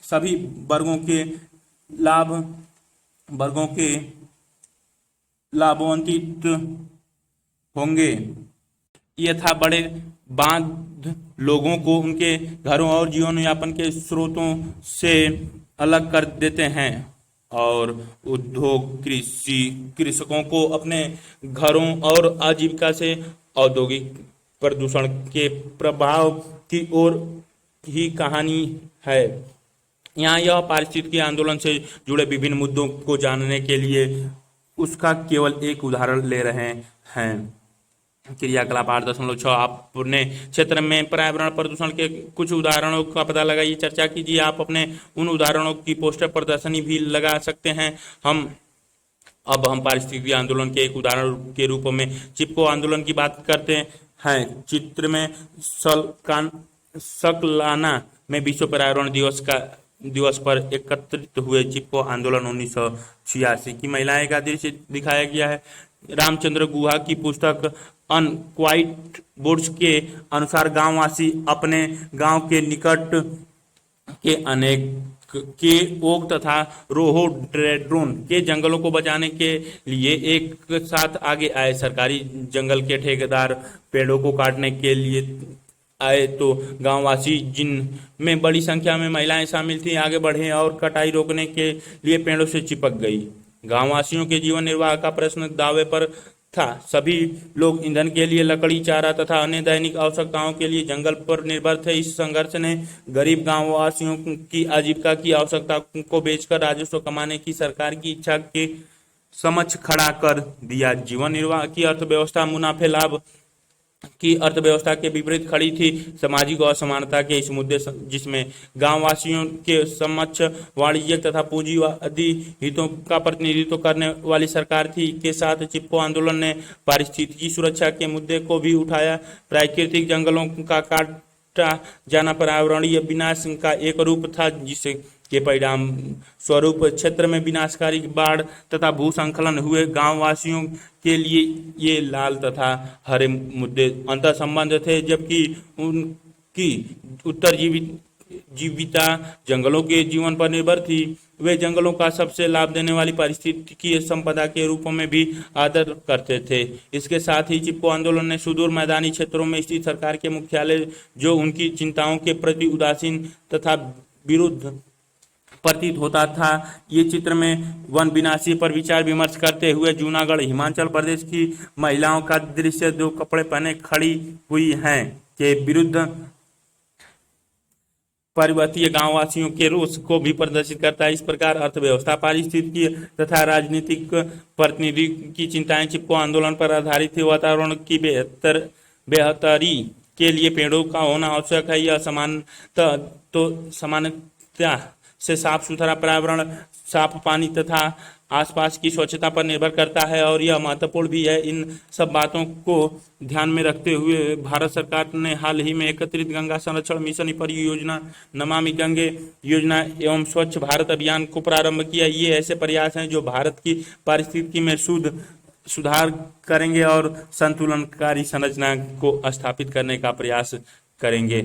Speaker 1: सभी वर्गों के लाभान्वित होंगे। यथा बड़े बांध लोगों को उनके घरों और जीवन यापन के स्रोतों से अलग कर देते हैं और उद्योग कृषकों को अपने घरों और आजीविका से औद्योगिक प्रदूषण के प्रभाव की ओर ही कहानी है। यहाँ यह पारिस्थितिकी आंदोलन से जुड़े विभिन्न मुद्दों को जानने के लिए उसका केवल एक उदाहरण ले रहे हैं। क्रियाकलाप 8.6 आपने क्षेत्र में पर्यावरण प्रदूषण के कुछ उदाहरणों का पता लगाइए, चर्चा कीजिए। आप अपने उन उदाहरणों की पोस्टर प्रदर्शनी भी लगा सकते हैं। हम पारिस्थितिकी आंदोलन के एक उदाहरण के रूप में चिपको आंदोलन की बात करते हैं। चित्र में सकलाना में विश्व पर्यावरण दिवस पर एकत्रित हुए चिपको आंदोलन 1986 की महिलाएं का दृश्य दिखाया गया है। रामचंद्र गुहा की पुस्तक अनक्वाइट वुड्स के अनुसार गांववासी अपने गांव के निकट के अनेक के ओक तथा रोहोडेंड्रोन के जंगलों को बचाने के लिए एक साथ आगे आए। सरकारी जंगल के ठेकेदार पेड़ों को काटने के लिए आए तो गांववासी, जिनमें बड़ी संख्या में महिलाएं शामिल थीं, आगे बढ़े और कटाई रोकने के लिए पेड़ों से चिपक गई। गांववासियों के जीवन निर्वाह का प्रश्न दांव पर था। सभी लोग ईंधन के लिए लकड़ी, चारा तथा अन्य दैनिक आवश्यकताओं के लिए जंगल पर निर्भर थे। इस संघर्ष ने गरीब गांववासियों की आजीविका की आवश्यकता को बेचकर राजस्व कमाने की सरकार की इच्छा के समक्ष खड़ा कर दिया। जीवन निर्वाह की अर्थव्यवस्था मुनाफे लाभ की अर्थव्यवस्था के विपरीत खड़ी थी। सामाजिक असमानता के इस मुद्दे जिसमें गांववासियों के समक्ष वाणिज्यिक तथा पूंजीवादी हितों का प्रतिनिधित्व करने वाली सरकार थी, के साथ चिपको आंदोलन ने पारिस्थितिकी सुरक्षा के मुद्दे को भी उठाया। प्राकृतिक जंगलों का काटा जाना पर्यावरणीय विनाश का एक रूप था, जिसे के परिणाम स्वरूप क्षेत्र में विनाशकारी बाढ़ तथा भूस्खलन हुए। गांववासियों के लिए ये लाल तथा हरे मुद्दे अंतर संबंध थे, जबकि उनकी उत्तर जीविता जंगलों के जीवन पर निर्भर थी। वे जंगलों का सबसे लाभ देने वाली पारिस्थितिकीय संपदा के रूपों में भी आदर करते थे। इसके साथ ही चिपको आंदोलन ने सुदूर मैदानी क्षेत्रों में स्थित सरकार के मुख्यालय, जो उनकी चिंताओं के प्रति उदासीन तथा विरुद्ध प्रतीत होता था, ये चित्र में वन विनाशी पर विचार विमर्श करते हुए जूनागढ़ हिमाचल प्रदेश की महिलाओं का दृश्य, जो कपड़े पहने खड़ी हुई हैं, के विरुद्ध पर्वतीय गांववासियों के रोष को भी प्रदर्शित करता है। इस प्रकार अर्थव्यवस्था, पारिस्थितिकीय तथा राजनीतिक प्रतिनिधि की चिंताएं चिपको आंदोलन पर आधारित थी। वातावरण की बेहतरी के लिए पेड़ों का होना आवश्यक है। यह सामान्यता से साफ सुथरा पर्यावरण, साफ पानी तथा आसपास की स्वच्छता पर निर्भर करता है, और यह महत्वपूर्ण भी है। इन सब बातों को ध्यान में रखते हुए भारत सरकार ने हाल ही में एकीकृत गंगा संरक्षण मिशन परियोजना, नमामि गंगे योजना एवं स्वच्छ भारत अभियान को प्रारंभ किया। ये ऐसे प्रयास हैं जो भारत की पारिस्थितिकी में सुधार करेंगे और संतुलनकारी संरचना को स्थापित करने का प्रयास करेंगे।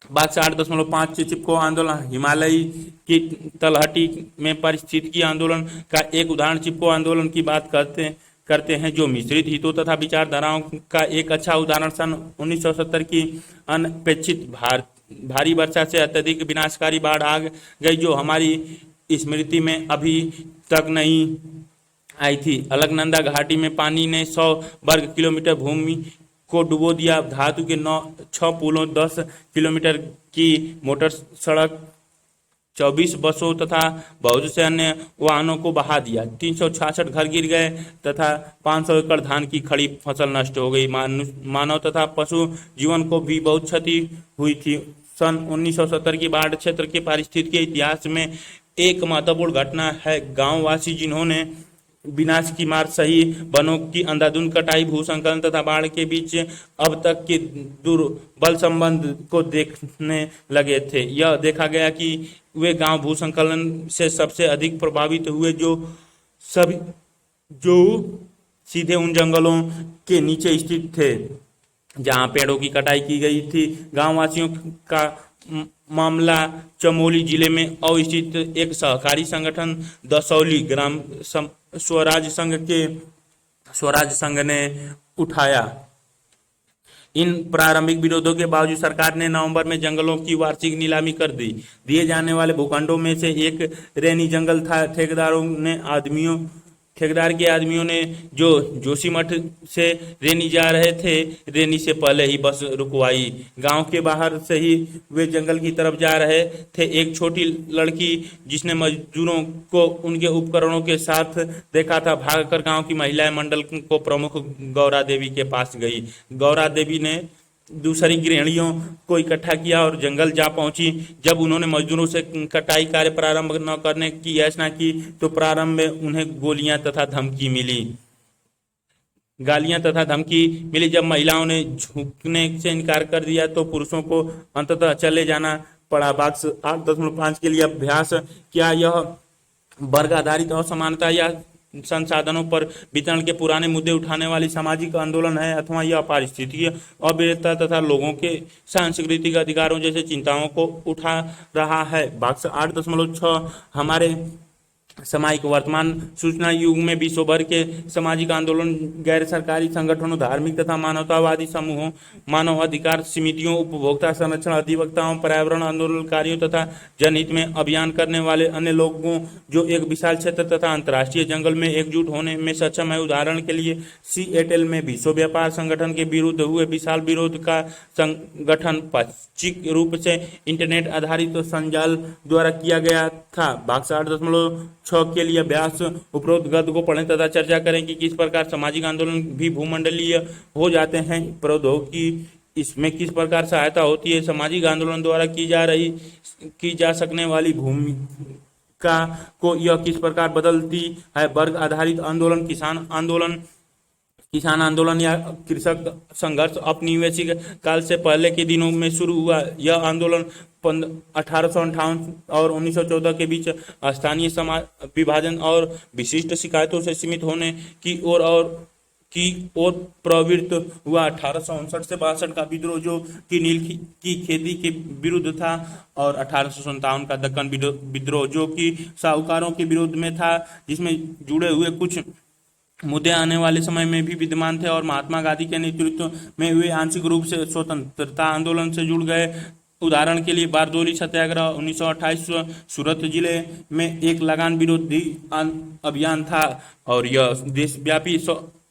Speaker 1: बात से 8.5 चिपको आंदोलन। हिमालय की तलहटी में पारिस्थितिकी आंदोलन का एक उदाहरण चिपको आंदोलन की बात करते हैं, जो मिश्रित हितों तथा विचारधाराओं का एक अच्छा उदाहरण। सन 1970 की अनपेक्षित भारी वर्षा से अत्यधिक विनाशकारी बाढ़ आ गई, जो हमारी स्मृति में अभी तक नहीं आई थी। अलकनंदा घाटी में पानी ने 100 वर्ग किलोमीटर भूमि को डुबो दिया। धातु के 6 पुलों, 10 किलोमीटर की मोटर सड़क, 24 बसों तथा बहुत से अन्य वाहनों को बहा दिया। 366 घर गिर गए तथा 500 एकड़ धान की खड़ी फसल नष्ट हो गई। मानव तथा पशु जीवन को भी बहुत क्षति हुई थी। सन 1970 की बाढ़ क्षेत्र के पारिस्थितिकी इतिहास में एक महत्वपूर्ण घटना है। गांववासी, जिन्होंने विनाश की मार सही, वनों की अंधाधुंध कटाई, भूस्खलन तथा बाढ़ के बीच अब तक के दुर्बल संबंध को देखने लगे थे। यह देखा गया कि वे गांव भूस्खलन से सबसे अधिक प्रभावित हुए, जो सीधे उन जंगलों के नीचे स्थित थे जहां पेड़ों की कटाई की गई थी। गांववासियों का मामला चमोली जिले में अवस्थित एक सहकारी संगठन दसौली ग्राम स्वराज संघ ने उठाया। इन प्रारंभिक विरोधों के बावजूद सरकार ने नवंबर में जंगलों की वार्षिक नीलामी कर दी। दिए जाने वाले भूखंडों में से एक रैनी जंगल था। ठेकेदार के आदमियों ने, जो जोशीमठ से रैनी जा रहे थे, रैनी से पहले ही बस रुकवाई। गांव के बाहर से ही वे जंगल की तरफ जा रहे थे। एक छोटी लड़की, जिसने मजदूरों को उनके उपकरणों के साथ देखा था, भागकर गांव की महिला मंडल को प्रमुख गौरा देवी के पास गई। गौरा देवी ने दूसरी गृहिणियों को इकट्ठा किया और जंगल जा पहुंची। जब उन्होंने मजदूरों से कटाई कार्य प्रारंभ न करने की याचना की, तो प्रारंभ में उन्हें गालियां तथा धमकी मिली। जब महिलाओं ने झुकने से इनकार कर दिया, तो पुरुषों को अंततः चले जाना पड़ा। बॉक्स 8.5 के लिए अभ्यास। क्या यह वर्ग आधारित असमानता या संसाधनों पर वितरण के पुराने मुद्दे उठाने वाली सामाजिक आंदोलन है, अथवा यह पारिस्थितिकीय अवैधता तथा लोगों के सांस्कृतिक अधिकारों जैसे चिंताओं को उठा रहा है। बॉक्स 8.6 हमारे सामायिक वर्तमान सूचना युग में विश्व भर के सामाजिक आंदोलन, गैर सरकारी संगठनों, धार्मिक तथा मानवतावादी समूहों, मानव अधिकार समितियों, उपभोक्ता संरक्षण अधिवक्ताओं, पर्यावरण आंदोलनकारियों तथा जनहित में अभियान करने वाले अन्य लोगों जो एक विशाल क्षेत्र तथा अंतर्राष्ट्रीय जंगल में एकजुट होने में सक्षम है। उदाहरण के लिए सिएटल में विश्व व्यापार संगठन के विरुद्ध हुए विशाल विरोध का संगठन पाक्षिक रूप से इंटरनेट आधारित संजाल द्वारा किया गया था। बॉक्स 8.6 के लिए अभ्यास उपरोक्त गद्य को पढ़ें तथा चर्चा करें कि किस प्रकार सामाजिक आंदोलन भी भूमंडलीय हो जाते हैं। प्रौद्योगिकी इसमें किस प्रकार सहायता होती है। सामाजिक आंदोलन द्वारा की जा सकने वाली भूमिका को यह किस प्रकार बदलती है। वर्ग आधारित आंदोलन, किसान आंदोलन या कृषक संघर्ष औपनिवेशिक काल से पहले के दिनों में शुरू हुआ। यह आंदोलन 1858 और 1914 के बीच स्थानीय समाज विभाजन और विशिष्ट शिकायतों से सीमित होने की ओर प्रवृत्त हुआ। 1859 से 62 का विद्रोह जो कि नील की खेती के विरुद्ध था, और 1857 का दक्कन विद्रोह जो कि साहूकारों के विरुद्ध में था, जिसमें जुड़े हुए कुछ मुद्दे आने वाले समय में भी विद्यमान थे और महात्मा गांधी के नेतृत्व में वे आंशिक रूप से स्वतंत्रता आंदोलन से जुड़ गए। उदाहरण के लिए बारदोली सत्याग्रह 1928 सूरत जिले में एक लगान विरोधी अभियान था और यह देशव्यापी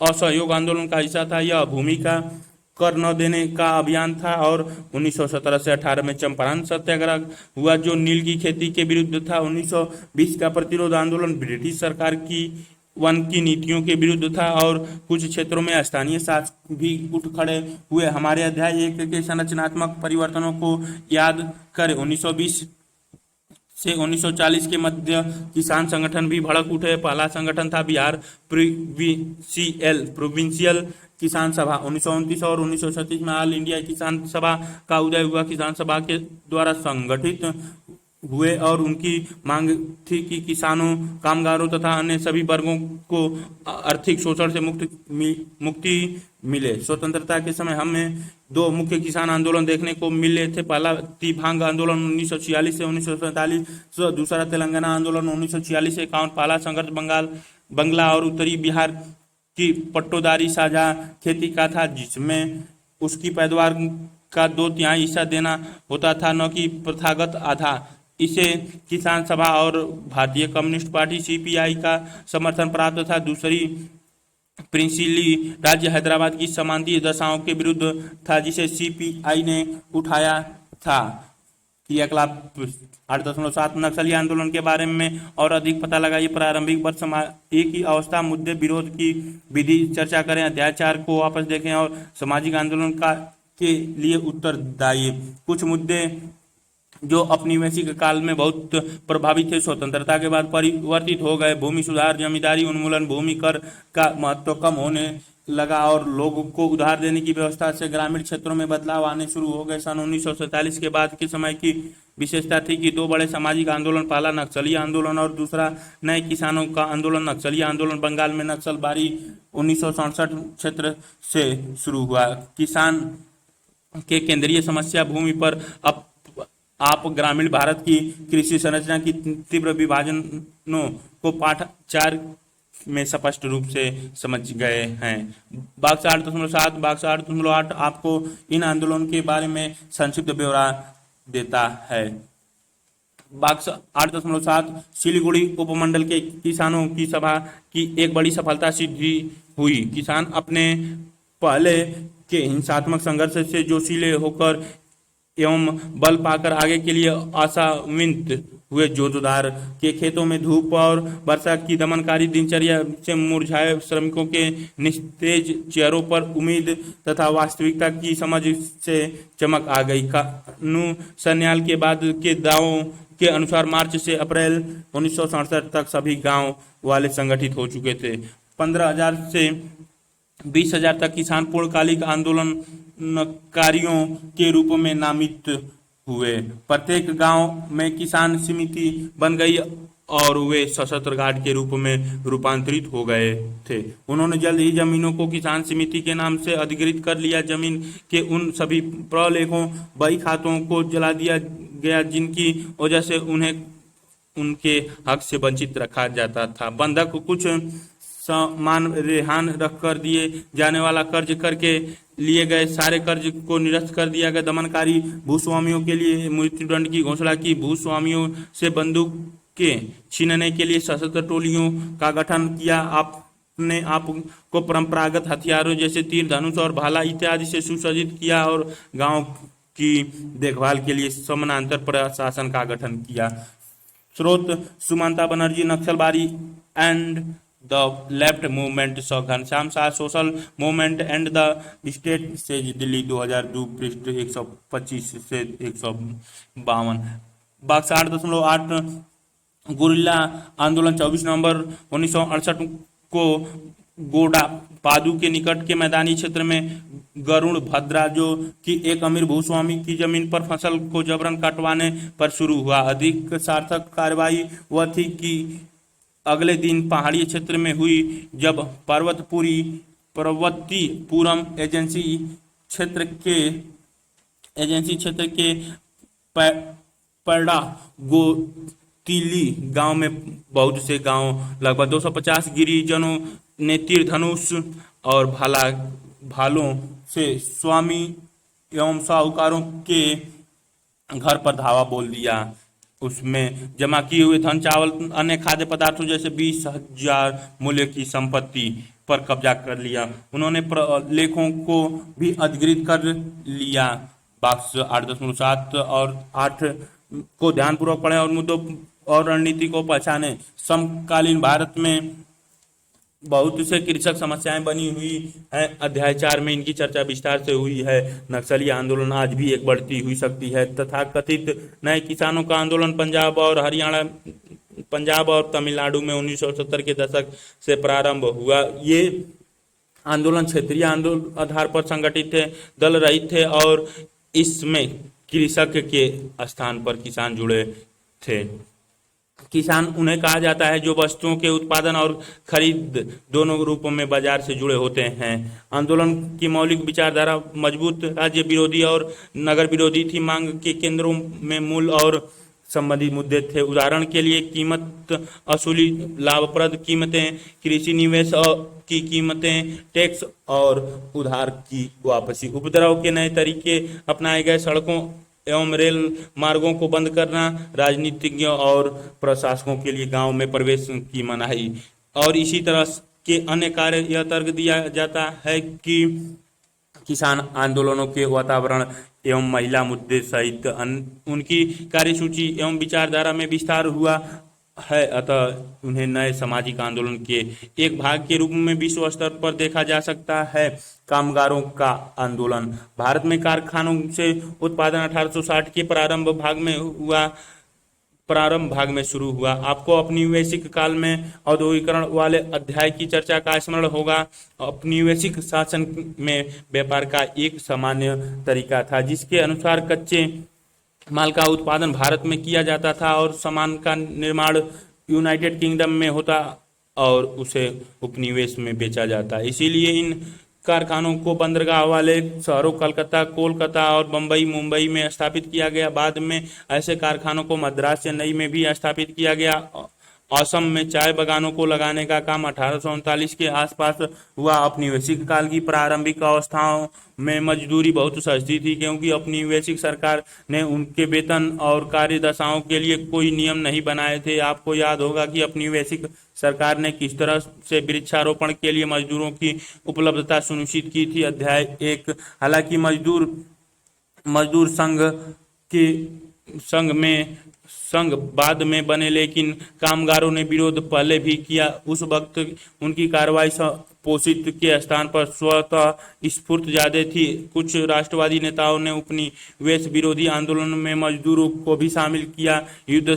Speaker 1: असहयोग आंदोलन का हिस्सा था। यह भूमि का कर न देने का अभियान था। और 1917 से 18 में चंपारण सत्याग्रह हुआ जो नील की खेती के विरुद्ध था। 1920 का प्रतिरोध आंदोलन ब्रिटिश सरकार की वन की नीतियों के विरुद्ध था और कुछ क्षेत्रों में स्थानीय शासक भी उठ खड़े हुए। हमारे अध्याय 1 के संरचनात्मक परिवर्तनों को याद करें। 1920 से 1940 के मध्य किसान संगठन भी भड़क उठे। पहला संगठन था बिहार प्रोविंशियल किसान सभा। 1929 और 1936 में ऑल इंडिया किसान सभा का उदय हुआ। किसान सभा के द्वारा संगठित हुए और उनकी मांग थी कि किसानों, कामगारों तथा अन्य सभी वर्गों को आर्थिक शोषण से मुक्ति मिले। स्वतंत्रता के समय हमें दो मुख्य किसान आंदोलन देखने को मिले थे। पहला तिभांग आंदोलन 1946 से 1947, दूसरा तेलंगाना आंदोलन 1946 से 51। पहला संघर्ष बंगला और उत्तरी बिहार की पट्टोदारी साझा खेती का था, जिसमें उसकी पैदावार का 2/3 हिस्सा देना होता था, न कि प्रथागत आधा। इसे किसान सभा और भारतीय कम्युनिस्ट पार्टी सीपीआई का समर्थन प्राप्त था। दूसरी प्रिंसिली राज्य हैदराबाद की सामंती दशाओं के विरुद्ध था, जिसे सीपीआई ने उठाया था। 8.7 नक्सली आंदोलन के बारे में और अधिक पता लगाइए। प्रारंभिक वर्ष एक ही अवस्था, मुद्दे, विरोध की विधि चर्चा करें। अध्याय 4 को वापस देखें और सामाजिक आंदोलन के लिए उत्तरदायी कुछ मुद्दे जो औपनिवेशिक काल में बहुत प्रभावित थे, स्वतंत्रता के बाद परिवर्तित हो गए। भूमि सुधार, जमींदारी उन्मूलन, भूमि कर का महत्व कम होने लगा और लोगों को उधार देने की व्यवस्था से ग्रामीण क्षेत्रों में बदलाव आने शुरू हो गए। सन 1947 के बाद के समय की विशेषता थी कि दो बड़े सामाजिक आंदोलन, पहला नक्सली आंदोलन और दूसरा नए किसानों का आंदोलन। नक्सली आंदोलन बंगाल में नक्सलबारी 1967 क्षेत्र से शुरू हुआ। किसान के केंद्रीय समस्या भूमि पर आप ग्रामीण भारत की कृषि संरचना की तीव्र विभाजनों को पाठ 4 में स्पष्ट रूप से समझ गए हैं। बॉक्स 8.7 बॉक्स 8.8 आपको इन आंदोलनों के बारे में संक्षिप्त ब्यौरा देता है। बॉक्स 8.7 सिलीगुड़ी उपमंडल के किसानों की सभा की एक बड़ी सफलता सिद्धि हुई। किसान अपने पहले के हिंसात्मक संघर्ष से जोशीले होकर एवं बल पाकर आगे के लिए आशान्वित हुए। जोतदार के खेतों में धूप और वर्षा की दमनकारी दिनचर्या से मुरझाए श्रमिकों के निस्तेज चेहरों पर उम्मीद तथा वास्तविकता की समझ से चमक आ गई। कानून सन्याल के बाद के दावों के अनुसार मार्च से अप्रैल 1967 तक सभी गांव वाले संगठित हो चुके थे। 15,000 से 20,000 तक किसान पूर्णकालिक आंदोलनकारियों के रूप में नामित हुए। प्रत्येक गांव में किसान समिति बन गई और वे सशस्त्र गार्ड के रूप में रूपांतरित हो गए थे। उन्होंने जल्द ही जमीनों को किसान समिति के नाम से अधिकृत कर लिया। जमीन के उन सभी प्रलेखों बही खातों को जला दिया गया जिनकी वजह से उन्हें उनके हक से वंचित रखा जाता था। बंधक कुछ सामान रेहान रख कर दिए जाने वाला कर्ज करके लिए गए सारे कर्ज को निरस्त कर दिया गया। दमनकारी भूस्वामियों के लिए मृत्युदंड की घोषणा की। भूस्वामियों से बंदूक के छीनने के लिए सशस्त्र टोलियों का गठन किया। आपने आप को परंपरागत हथियारों जैसे तीर, धनुष और भाला इत्यादि से सुसज्जित किया और गांव की देखभाल के लिए समानांतर प्रशासन का गठन किया। स्रोत Sumanta Banerjee, Naxalbari and the left movement, Ghanshyam Shah, social movement and the state से दिल्ली 2002, पृष्ठ 125 से 152। बक्सा 8.8 गुरिल्ला आंदोलन 24 नवंबर 1968 को गोडा पादू के निकट के मैदानी क्षेत्र में गरुड़ भद्रा, जो कि एक अमीर भूस्वामी की जमीन पर फसल को जबरन कटवाने पर शुरू हुआ। अधिक सार्थक कार्रवाई वह थी कि अगले दिन पहाड़ी क्षेत्र में हुई, जब पर्वतीपुरम एजेंसी क्षेत्र के पैड़ा गोतिली गांव में बहुत से गांव लगभग 250 गिरिजनों ने तीर, धनुष और भालों से स्वामी एवं साहूकारों के घर पर धावा बोल दिया। उसमें जमा किए हुए धन, चावल, अन्य खाद्य पदार्थों जैसे 20,000 मूल्य की संपत्ति पर कब्जा कर लिया। उन्होंने प्रलेखों को भी अधिकृत कर लिया। बक्स 8.7 और 8 को ध्यानपूर्वक पढ़ें और मुद्दों और रणनीति को पहचानें। समकालीन भारत में बहुत से कृषक समस्याएं बनी हुई हैं। अध्याय 4 में इनकी चर्चा विस्तार से हुई है। नक्सली आंदोलन आज भी एक बढ़ती हुई शक्ति है। तथाकथित नए किसानों का आंदोलन पंजाब और तमिलनाडु में 1970 के दशक से प्रारंभ हुआ। ये आंदोलन क्षेत्रीय आंदोलन आधार पर संगठित थे, दल रहित थे और इसमें कृषक के स्थान पर किसान जुड़े थे। किसान उन्हें कहा जाता है जो वस्तुओं के उत्पादन और खरीद दोनों रूपों में बाजार से जुड़े होते हैं। आंदोलन की मौलिक विचारधारा मजबूत राज्य विरोधी और नगर विरोधी थी। मांग के केंद्रों में मूल और संबंधित मुद्दे थे। उदाहरण के लिए कीमत असूली, लाभप्रद कीमतें, कृषि निवेश की कीमतें, टैक्स और उधार की वापसी। उपद्रव के नए तरीके अपनाए गए। सड़कों एवं रेल मार्गों को बंद करना, राजनीतिज्ञों और प्रशासकों के लिए गांव में प्रवेश की मनाही और इसी तरह के अन्य कार्य। यह तर्क दिया जाता है कि किसान आंदोलनों के वातावरण एवं महिला मुद्दे सहित उनकी कार्यसूची एवं विचारधारा में विस्तार हुआ है, अतः उन्हें नए सामाजिक आंदोलन के एक भाग के रूप में विश्व स्तर पर देखा जा सकता है। कामगारों का आंदोलन। भारत में कारखानों से उत्पादन 1860 के प्रारंभ भाग में शुरू हुआ। आपको औपनिवेशिक काल में औद्योगिकरण वाले अध्याय की चर्चा का स्मरण होगा। औपनिवेशिक शासन में व्यापार का एक सामान्य तरीका था जिसके अनुसार कच्चे माल का उत्पादन भारत में किया जाता था और सामान का निर्माण यूनाइटेड किंगडम में होता और उसे उपनिवेश में बेचा जाता। इसीलिए इन कारखानों को बंदरगाह वाले शहरों कलकत्ता, कोलकाता और बम्बई, मुंबई में स्थापित किया गया। बाद में ऐसे कारखानों को मद्रास, चेन्नई में भी स्थापित किया गया। असम में चाय बागानों को लगाने का काम 1839 के आसपास हुआ। औपनिवेशिक काल की प्रारंभिक अवस्थाओं में मजदूरी बहुत सस्ती थी क्योंकि औपनिवेशिक सरकार ने उनके वेतन और कार्य दशाओं के लिए कोई नियम नहीं बनाए थे। आपको याद होगा कि औपनिवेशिक सरकार ने किस तरह से वृक्षारोपण के लिए मजदूरों की उपलब्धता सुनिश्चित की थी। अध्याय 1। हालांकि मजदूर संघ बाद में बने, लेकिन कामगारों ने विरोध पहले भी किया। उस वक्त उनकी कार्रवाई पोषित के स्थान पर स्वतः स्फूर्त ज्यादा थी। कुछ राष्ट्रवादी नेताओं ने उपनिवेश विरोधी आंदोलन में मजदूरों को भी शामिल किया। युद्ध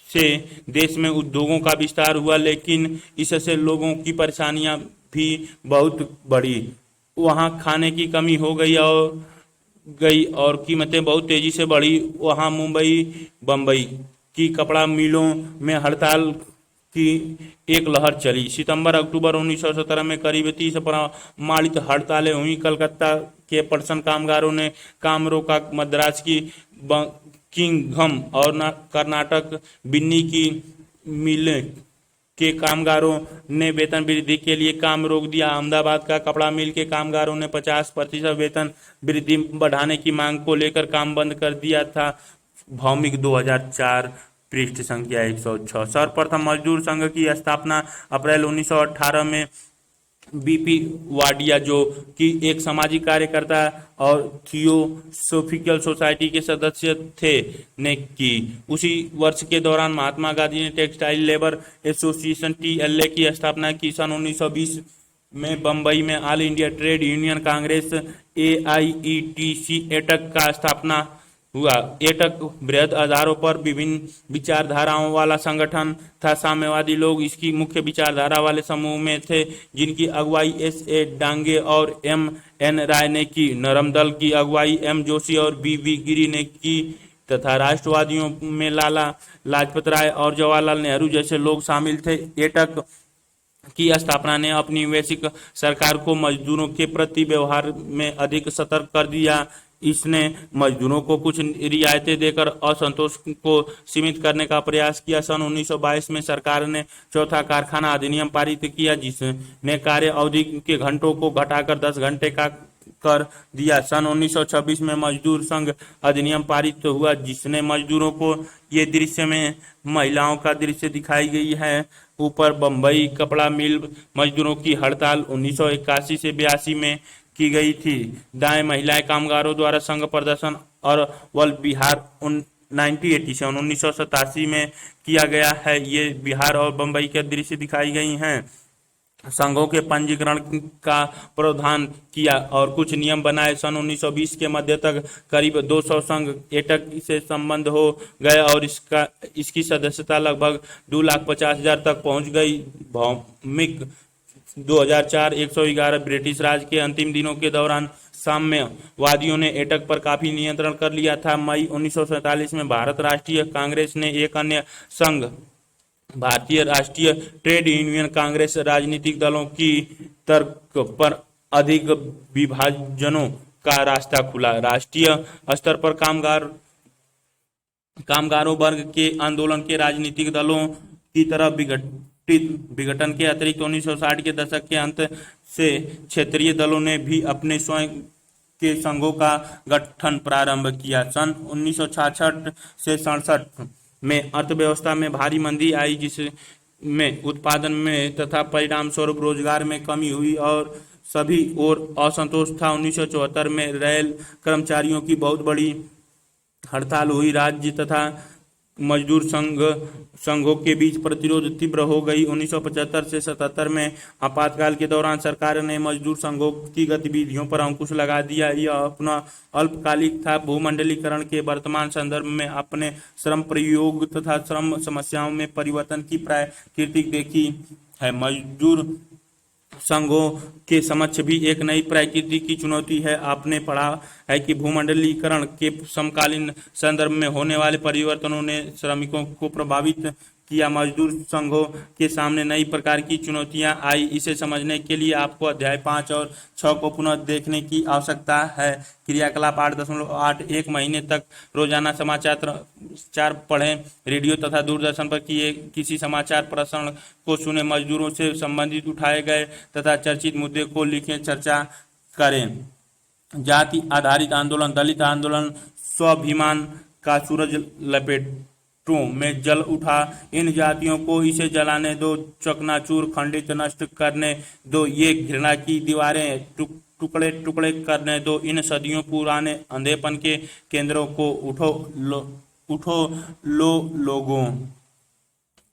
Speaker 1: से देश में उद्योगों का विस्तार हुआ, लेकिन इससे लोगों की परेशानियां भी बहुत बढ़ी। वहां खाने की कमी हो गई और कीमतें बहुत तेजी से बढ़ी। वहां मुंबई, बम्बई की कपड़ा मिलों में हड़ताल की एक लहर चली। सितंबर अक्टूबर 1917 में करीब 30 प्रमाणित हड़तालें हुई। कलकत्ता के प्रदर्शन कामगारों ने काम रोका। मद्रास की किंगघम और कर्नाटक बिन्नी की मिलें के कामगारों ने वेतन वृद्धि के लिए काम रोक दिया। अहमदाबाद का कपड़ा मिल के कामगारों ने 50% वेतन वृद्धि बढ़ाने की मांग को लेकर काम बंद कर दिया था। भौमिक 2004 पृष्ठ संख्या 106। सर्वप्रथम मजदूर संघ की स्थापना अप्रैल 1918 में बीपी वाडिया, जो कि एक सामाजिक कार्यकर्ता और थियोसोफिकल सोसाइटी के सदस्य थे, ने की। उसी वर्ष के दौरान महात्मा गांधी ने टेक्सटाइल लेबर एसोसिएशन टीएलए की स्थापना की। सन 1920 में बम्बई में All India Trade Union Congress AIETC AITUC का स्थापना हुआ। एटक बृहद आधारों पर विभिन्न विचारधाराओं वाला संगठन था। साम्यवादी लोग इसकी मुख्य विचारधारा वाले समूह में थे, जिनकी अगुवाई एस.ए. डांगे और एम.एन. राय ने की। नरम दल की अगुवाई एम. जोशी और बी.वी. गिरी ने की तथा राष्ट्रवादियों में लाला लाजपत राय और जवाहरलाल नेहरू जैसे लोग शामिल थे। एटक की स्थापना ने अपनी वैश्विक सरकार को मजदूरों के प्रति व्यवहार में अधिक सतर्क कर दिया। इसने मजदूरों को कुछ रियायतें देकर असंतोष को सीमित करने का प्रयास किया। सन 1922 में सरकार ने चौथा कारखाना अधिनियम पारित किया, जिसने कार्य अवधि के घंटों को घटाकर 10 घंटे का कर दिया। सन 1926 में मजदूर संघ अधिनियम पारित हुआ, जिसने मजदूरों को, ये दृश्य में महिलाओं का दृश्य दिखाई गई है ऊपर, बम्बई कपड़ा मिल मजदूरों की हड़ताल 1981 से 82 में की गई थी। दाएं महिलाएं कामगारों द्वारा संघ प्रदर्शन और वल बिहार 1987 में किया गया है। ये बिहार और बम्बई के दृश्य दिखाई गई हैं। संघों के पंजीकरण का प्रावधान किया और कुछ नियम बनाए। सन 1920 के मध्य तक करीब 200 संघ एटक से संबद्ध हो गए और इसकी सदस्यता लगभग 2,50,000 तक पहुंच गई। भौमिक 2004 111 ब्रिटिश राज के अंतिम दिनों के दौरान साम्यवादियों ने एटक पर काफी नियंत्रण कर लिया था। मई 1947 में भारत राष्ट्रीय कांग्रेस ने एक अन्य संघ, भारतीय राष्ट्रीय ट्रेड यूनियन कांग्रेस, राजनीतिक दलों की तर्क पर अधिक विभाजनों का रास्ता खुला। राष्ट्रीय स्तर पर कामगारों वर्ग के आंदोलन के राजनीतिक दलों की तरह विघटन के अतिरिक्त 1960 के दशक के अंत से क्षेत्रीय दलों ने भी अपने स्वयं के संघों का गठन प्रारंभ किया। सन 1966 से 67 में अर्थव्यवस्था में भारी मंदी आई, जिसमें उत्पादन में तथा परिणाम स्वरूप रोजगार में कमी हुई और सभी ओर असंतोष था। 1974 में रेल कर्मचारियों की बहुत बड़ी हड़ताल हुई। राज्य तथा मजदूर संघों के बीच प्रतिरोध तीव्र हो गई। 1975 से 77 में आपातकाल के दौरान सरकार ने मजदूर संघों की गतिविधियों पर अंकुश लगा दिया। यह अपना अल्पकालिक था। भूमंडलीकरण के वर्तमान संदर्भ में अपने श्रम प्रयोग तथा श्रम समस्याओं में परिवर्तन की प्रकृति देखी है। मजदूर संघों के समक्ष भी एक नई प्रकृति की चुनौती है। आपने पढ़ा है कि भूमंडलीकरण के समकालीन संदर्भ में होने वाले परिवर्तनों ने श्रमिकों को प्रभावित किया। मजदूर संघों के सामने नई प्रकार की चुनौतियां आई। इसे समझने के लिए आपको अध्याय 5 और 6 को पुनः देखने की आवश्यकता है। क्रियाकलाप 8.8 1 महीने तक रोजाना समाचार पढ़ें। रेडियो तथा दूरदर्शन पर किए किसी समाचार प्रसारण को सुने। मजदूरों से संबंधित उठाए गए तथा चर्चित मुद्दे को लिखें, चर्चा करें। जाति आधारित आंदोलन, दलित आंदोलन, स्वाभिमान का सूरज लपेटों में जल उठा। इन जातियों को इसे जलाने दो, चकनाचूर, खंडित, नष्ट करने दो। ये घृणा की दीवारें टुकड़े टुकड़े करने दो। इन सदियों पुराने अंधेपन के केंद्रों को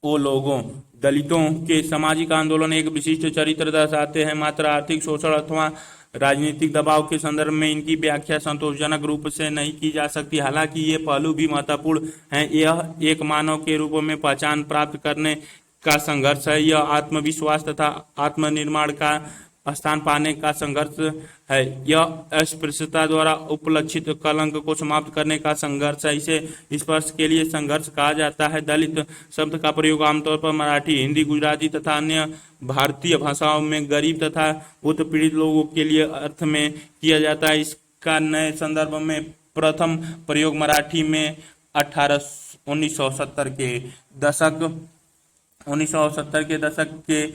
Speaker 1: लोगों। दलितों के सामाजिक आंदोलन एक विशिष्ट चरित्र दर्शाते हैं। मात्र आर्थिक शोषण अथवा राजनीतिक दबाव के संदर्भ में इनकी व्याख्या संतोषजनक रूप से नहीं की जा सकती। हालांकि ये पहलू भी महत्वपूर्ण हैं। यह एक मानव के रूप में पहचान प्राप्त करने का संघर्ष है। यह आत्मविश्वास तथा आत्मनिर्माण का स्थान पाने का संघर्ष है। यह अस्पृश्यता द्वारा उपलक्षित कलंक को समाप्त करने का संघर्ष है। इसे स्पर्श के लिए संघर्ष कहा जाता है। दलित शब्द का प्रयोग आमतौर पर मराठी, हिंदी, गुजराती तथा अन्य भारतीय भाषाओं में गरीब तथा उत्पीड़ित लोगों के लिए अर्थ में किया जाता है। इसका नए संदर्भ में प्रथम प्रयोग मराठी में 1970 के दशक 1970 के दशक के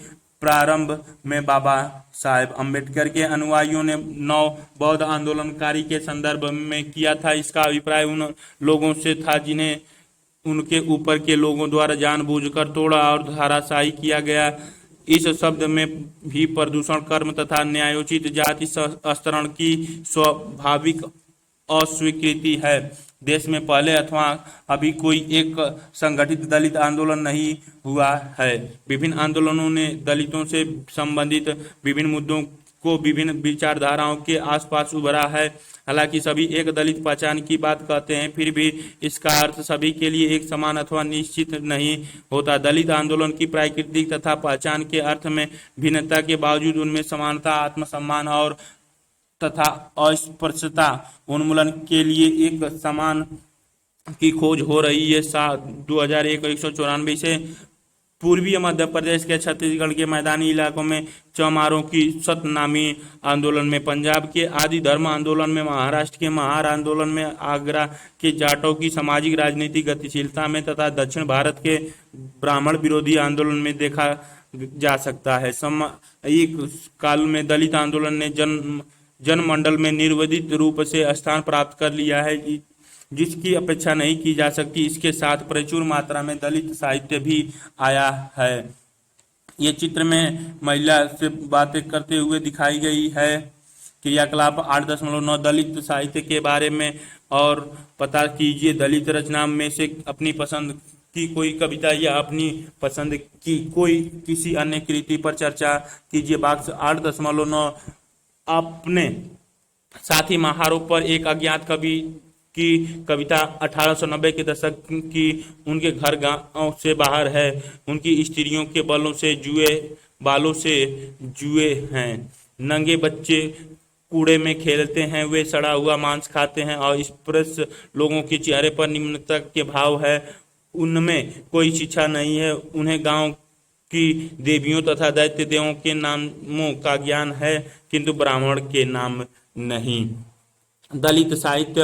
Speaker 1: प्रारंभ में बाबा साहेब अम्बेडकर के अनुयायियों ने नव बौद्ध आंदोलनकारी के संदर्भ में किया था। इसका अभिप्राय उन लोगों से था जिन्हें उनके ऊपर के लोगों द्वारा जानबूझकर तोड़ा और धराशायी किया गया। इस शब्द में भी प्रदूषण, कर्म तथा न्यायोचित जाति स्तरण की स्वाभाविक अस्वीकृति है। देश में पहले अथवा अभी कोई एक संगठित दलित आंदोलन नहीं हुआ है। विभिन्न आंदोलनों ने दलितों से संबंधित विभिन्न मुद्दों को विभिन्न विचारधाराओं के आसपास उभरा है। हालांकि सभी एक दलित पहचान की बात कहते हैं, फिर भी इसका अर्थ सभी के लिए एक समान अथवा निश्चित नहीं होता। दलित आंदोलन की प्राकृतिक तथा पहचान के अर्थ में भिन्नता के बावजूद उनमें समानता, आत्मसम्मान और तथा अस्पृश्यता उन्मूलन के लिए एक समान की खोज हो रही है। 2001 194 से पूर्वी मध्य प्रदेश के छत्तीसगढ़ के मैदानी इलाकों में चमारों की सतनामी आंदोलन में, पंजाब के आदि धर्म आंदोलन में, महाराष्ट्र के महार आंदोलन में, आगरा के जाटों की सामाजिक राजनीतिक गतिशीलता में तथा दक्षिण भारत के ब्राह्मण विरोधी आंदोलन में देखा जा सकता है। सामयिक काल में दलित आंदोलन ने जनमंडल में निर्विवादित रूप से स्थान प्राप्त कर लिया है, जिसकी अपेक्षा नहीं की जा सकती। इसके साथ प्रचुर मात्रा में दलित साहित्य भी आया है। ये चित्र में महिला से बातें करते हुए दिखाई गई है। क्रियाकलाप 8.9 दलित साहित्य के बारे में और पता कीजिए दलित रचना में से अपनी पसंद की कोई कविता या अपनी पसंद की कोई किसी अन्य कृति पर चर्चा कीजिए। बॉक्स 8.9 अपने साथी महारों पर एक अज्ञात कवि की कविता 1890 के दशक की। उनके घर गांव से बाहर है, उनकी स्त्रियों के बालों से जुए हैं, नंगे बच्चे कूड़े में खेलते हैं, वे सड़ा हुआ मांस खाते हैं और स्पर्श लोगों के चेहरे पर निम्नता के भाव है। उनमें कोई शिक्षा नहीं है। उन्हें गांव की देवियों तथा दैत्य देवों के नामों का ज्ञान है, किंतु ब्राह्मण के नाम नहीं। दलित साहित्य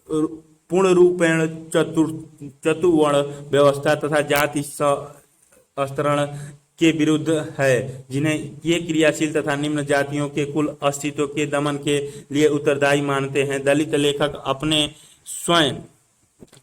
Speaker 1: पूर्ण रूपेण चतुर्वर्ण व्यवस्था तथा जाति स्तरण के विरुद्ध है, जिन्हें ये क्रियाशील तथा निम्न जातियों के कुल अस्तित्व के दमन के लिए उत्तरदायी मानते हैं। दलित लेखक अपने स्वयं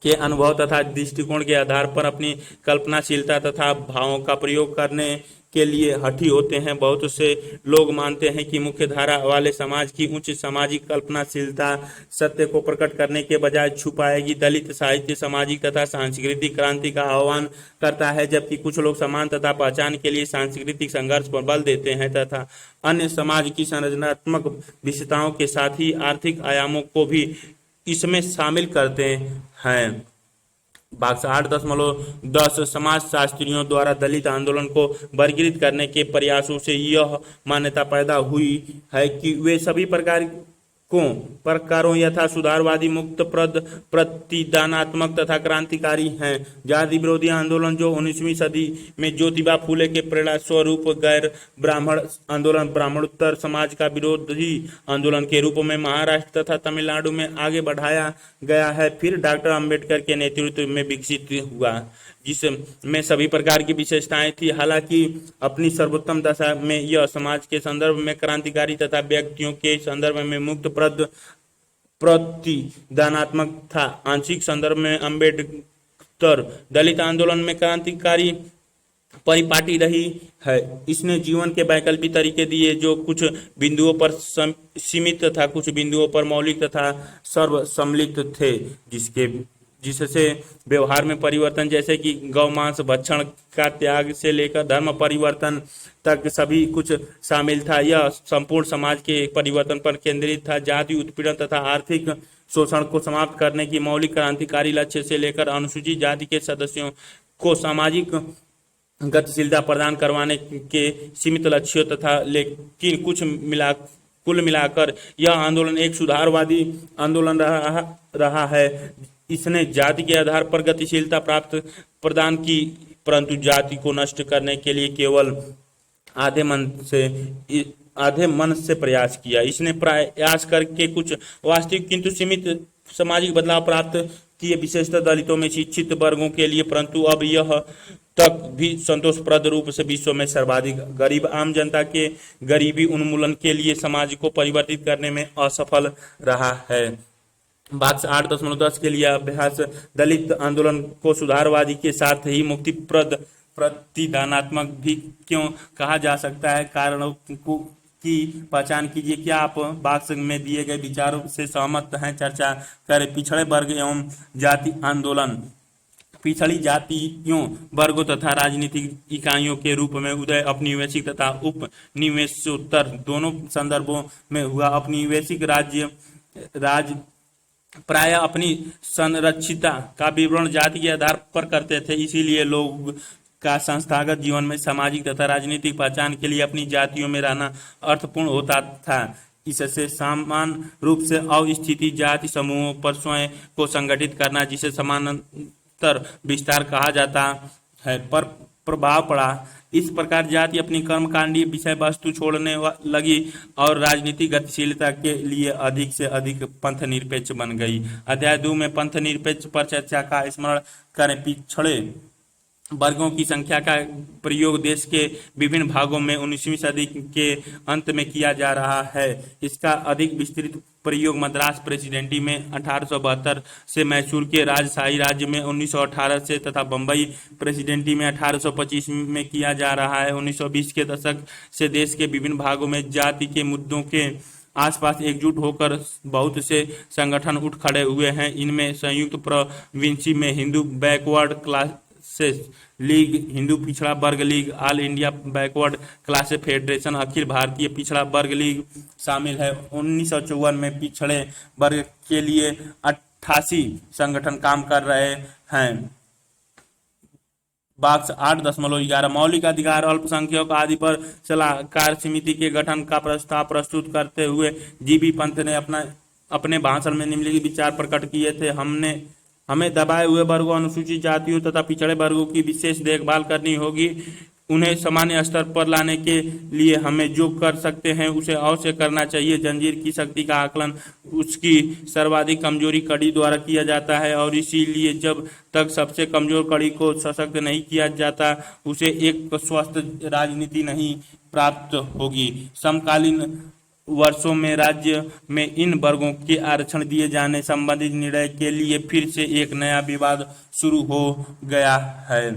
Speaker 1: के अनुभव तथा दृष्टिकोण के आधार पर अपनी कल्पनाशीलता तथा भावों का प्रयोग करने के लिए हठी होते हैं। बहुत से लोग मानते हैं कि मुख्य धारा वाले समाज की उच्च सामाजिक कल्पनाशीलता सत्य को प्रकट करने के बजाय छुपाएगी। दलित साहित्य सामाजिक तथा सांस्कृतिक क्रांति का आह्वान करता है, जबकि कुछ लोग समान तथा पहचान के लिए सांस्कृतिक संघर्ष पर बल देते हैं तथा अन्य समाज की संरचनात्मक विशेषताओं के साथ ही आर्थिक आयामों को भी इसमें शामिल करते हैं। बॉक्स 8.10 समाज शास्त्रियों द्वारा दलित आंदोलन को वर्गीकृत करने के प्रयासों से यह मान्यता पैदा हुई है कि वे सभी प्रकारों यथा सुधारवादी, मुक्त प्रतिदानात्मक तथा क्रांतिकारी हैं। जाति विरोधी आंदोलन जो 19वीं सदी में ज्योतिबा फूले के प्रेरणा स्वरूप गैर ब्राह्मण आंदोलन ब्राह्मणोत्तर समाज का विरोधी आंदोलन के रूप में महाराष्ट्र तथा तमिलनाडु में आगे बढ़ाया गया है, फिर डॉक्टर अंबेडकर के नेतृत्व में विकसित हुआ, जिसमें सभी प्रकार की विशेषताएं थी। हालांकि अपनी सर्वोत्तम दशा में यह समाज के संदर्भ में क्रांतिकारी तथा व्यक्तियों के संदर्भ में मुक्त प्रतिदानात्मक था। आंशिक संदर्भ में अम्बेडकर दलित आंदोलन में क्रांतिकारी परिपाटी रही है। इसने जीवन के वैकल्पिक तरीके दिए जो कुछ बिंदुओं पर सीमित तथा कुछ बिंदुओं पर मौलिक तथा सर्वसम्मिलित थे, जिससे व्यवहार में परिवर्तन जैसे कि गौमांस भक्षण का त्याग से लेकर धर्म परिवर्तन तक सभी कुछ शामिल था। यह संपूर्ण समाज के परिवर्तन पर केंद्रित था। जाति उत्पीड़न तथा आर्थिक शोषण को समाप्त करने की मौलिक क्रांतिकारी लक्ष्य से लेकर अनुसूचित जाति के सदस्यों को सामाजिक गतिशीलता प्रदान करवाने के सीमित लक्ष्यों तथा लेकिन कुल मिलाकर यह आंदोलन एक सुधारवादी आंदोलन रहा है। इसने जाति के आधार पर गतिशीलता प्राप्त प्रदान की, परंतु जाति को नष्ट करने के लिए केवल आधे मन से आधे मन से प्रयास किया। इसने प्रयास करके कुछ वास्तविक किंतु सीमित सामाजिक बदलाव प्राप्त किए, विशेषतः दलितों में शिक्षित वर्गों के लिए, परंतु अब यह तक भी संतोषप्रद रूप से विश्व में सर्वाधिक गरीब आम जनता के गरीबी उन्मूलन के लिए समाज को परिवर्तित करने में असफल रहा है। बात 8.10 के लिए अभ्यास दलित आंदोलन को सुधारवादी के साथ ही मुक्तिप्रद प्रतिदानात्मक भी क्यों कहा जा सकता है? कारणों की पहचान कीजिए। क्या आप बॉक्स में दिए गए विचारों से सहमत हैं? चर्चा करें। पिछड़े वर्ग एवं जाति आंदोलन। पिछड़ी जातियों, वर्गों तथा राजनीतिक इकाइयों के रूप में उदय औपनिवेशिक तथा उपनिवेशोत्तर दोनों संदर्भों में हुआ। औपनिवेशिक राज्य प्राय अपनी संरचिता का विवरण जाति के आधार पर करते थे, इसीलिए लोग का संस्थागत जीवन में सामाजिक तथा राजनीतिक पहचान के लिए अपनी जातियों में रहना अर्थपूर्ण होता था। इससे समान रूप से अवस्थित जाति समूहों पर स्वयं को संगठित करना, जिसे समानांतर विस्तार कहा जाता है, पर प्रभाव पड़ा। इस प्रकार जाति अपनी कर्मकांडीय विषय वस्तु छोड़ने लगी और राजनीतिक गतिशीलता के लिए अधिक से अधिक पंथ निरपेक्ष बन गई। अध्याय 2 में पंथ निरपेक्ष पर चर्चा का स्मरण करें। पिछड़े वर्गों की संख्या का प्रयोग देश के विभिन्न भागों में 19वीं सदी के अंत में किया जा रहा है। इसका अधिक विस्तृत प्रयोग मद्रास प्रेसिडेंसी में 1872 से, मैसूर के राजशाही राज्य में 1918 से तथा बम्बई प्रेसिडेंसी में 1825 में किया जा रहा है। 1920 के दशक से देश के विभिन्न भागों में जाति के मुद्दों के आसपास एकजुट होकर बहुत से संगठन उठ खड़े हुए हैं। इनमें संयुक्त प्रोविंसी में Hindu Backward Classes League, Hindu पिछड़ा वर्ग League, All India Backward Classes Federation, अखिल भारतीय पिछड़ा वर्ग लीग शामिल है। 1954 में पिछड़े वर्ग के लिए 88 संगठन काम कर रहे हैं। बॉक्स 8.11 मौलिक अधिकार अल्पसंख्यक आदि पर सलाहकार समिति के गठन का प्रस्ताव प्रस्तुत करते हुए जीबी पंत ने अपने भाषण में निम्नलिखित विचार प्रकट किए थे। हमें दबाए हुए वर्गों, अनुसूचित जातियों तथा पिछड़े वर्गों की विशेष देखभाल करनी होगी। उन्हें सामान्य स्तर पर लाने के लिए हमें जो कर सकते हैं उसे अवश्य करना चाहिए। जंजीर की शक्ति का आकलन उसकी सर्वाधिक कमजोरी कड़ी द्वारा किया जाता है और इसीलिए जब तक सबसे कमजोर कड़ी को सशक्त नहीं किया जाता उसे एक स्वस्थ राजनीति नहीं प्राप्त होगी। समकालीन वर्षों में राज्य में इन वर्गों के आरक्षण दिए जाने संबंधित निर्णय के लिए फिर से एक नया विवाद शुरू हो गया है।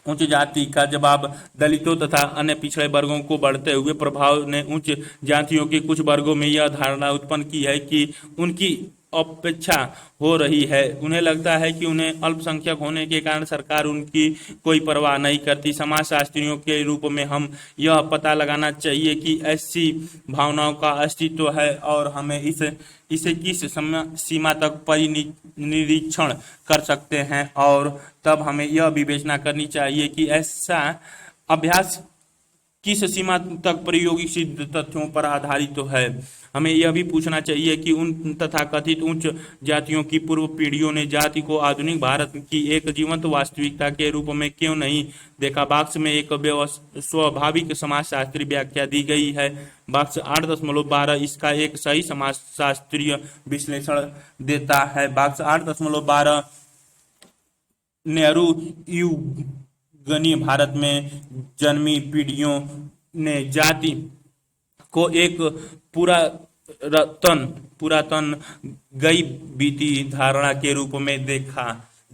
Speaker 1: उच्च जाति का जवाब दलितों तथा अन्य पिछड़े वर्गों को बढ़ते हुए प्रभाव ने उच्च जातियों के कुछ वर्गों में यह धारणा उत्पन्न की है कि उनकी अपेक्षा हो रही है। उन्हें लगता है कि उन्हें अल्पसंख्यक होने के कारण सरकार उनकी कोई परवाह नहीं करती। समाजशास्त्रियों के रूप में हम यह पता लगाना चाहिए कि ऐसी भावनाओं का अस्तित्व है और हमें इसे किस सीमा तक परिनिरीक्षण कर सकते हैं, और तब हमें यह विवेचना करनी चाहिए कि ऐसा अभ्यास किस सीमा तक प्रायोगिक सिद्ध तथ्यों पर आधारित तो है। हमें यह भी पूछना चाहिए कि उन तथाकथित उच्च जातियों की पूर्व पीढ़ियों ने जाति को आधुनिक भारत की एक जीवंत वास्तविकता के रूप में क्यों नहीं देखा। बॉक्स में एक स्वाभाविक समाजशास्त्री व्याख्या दी गई है। बॉक्स 8.12 इसका एक सही समाजशास्त्रीय विश्लेषण देता है। बॉक्स 8.12 नेहरू युगीय भारत में जन्मी पीढ़ियों ने जाति को एक पुरातन गई बीती धारणा के रूप में देखा।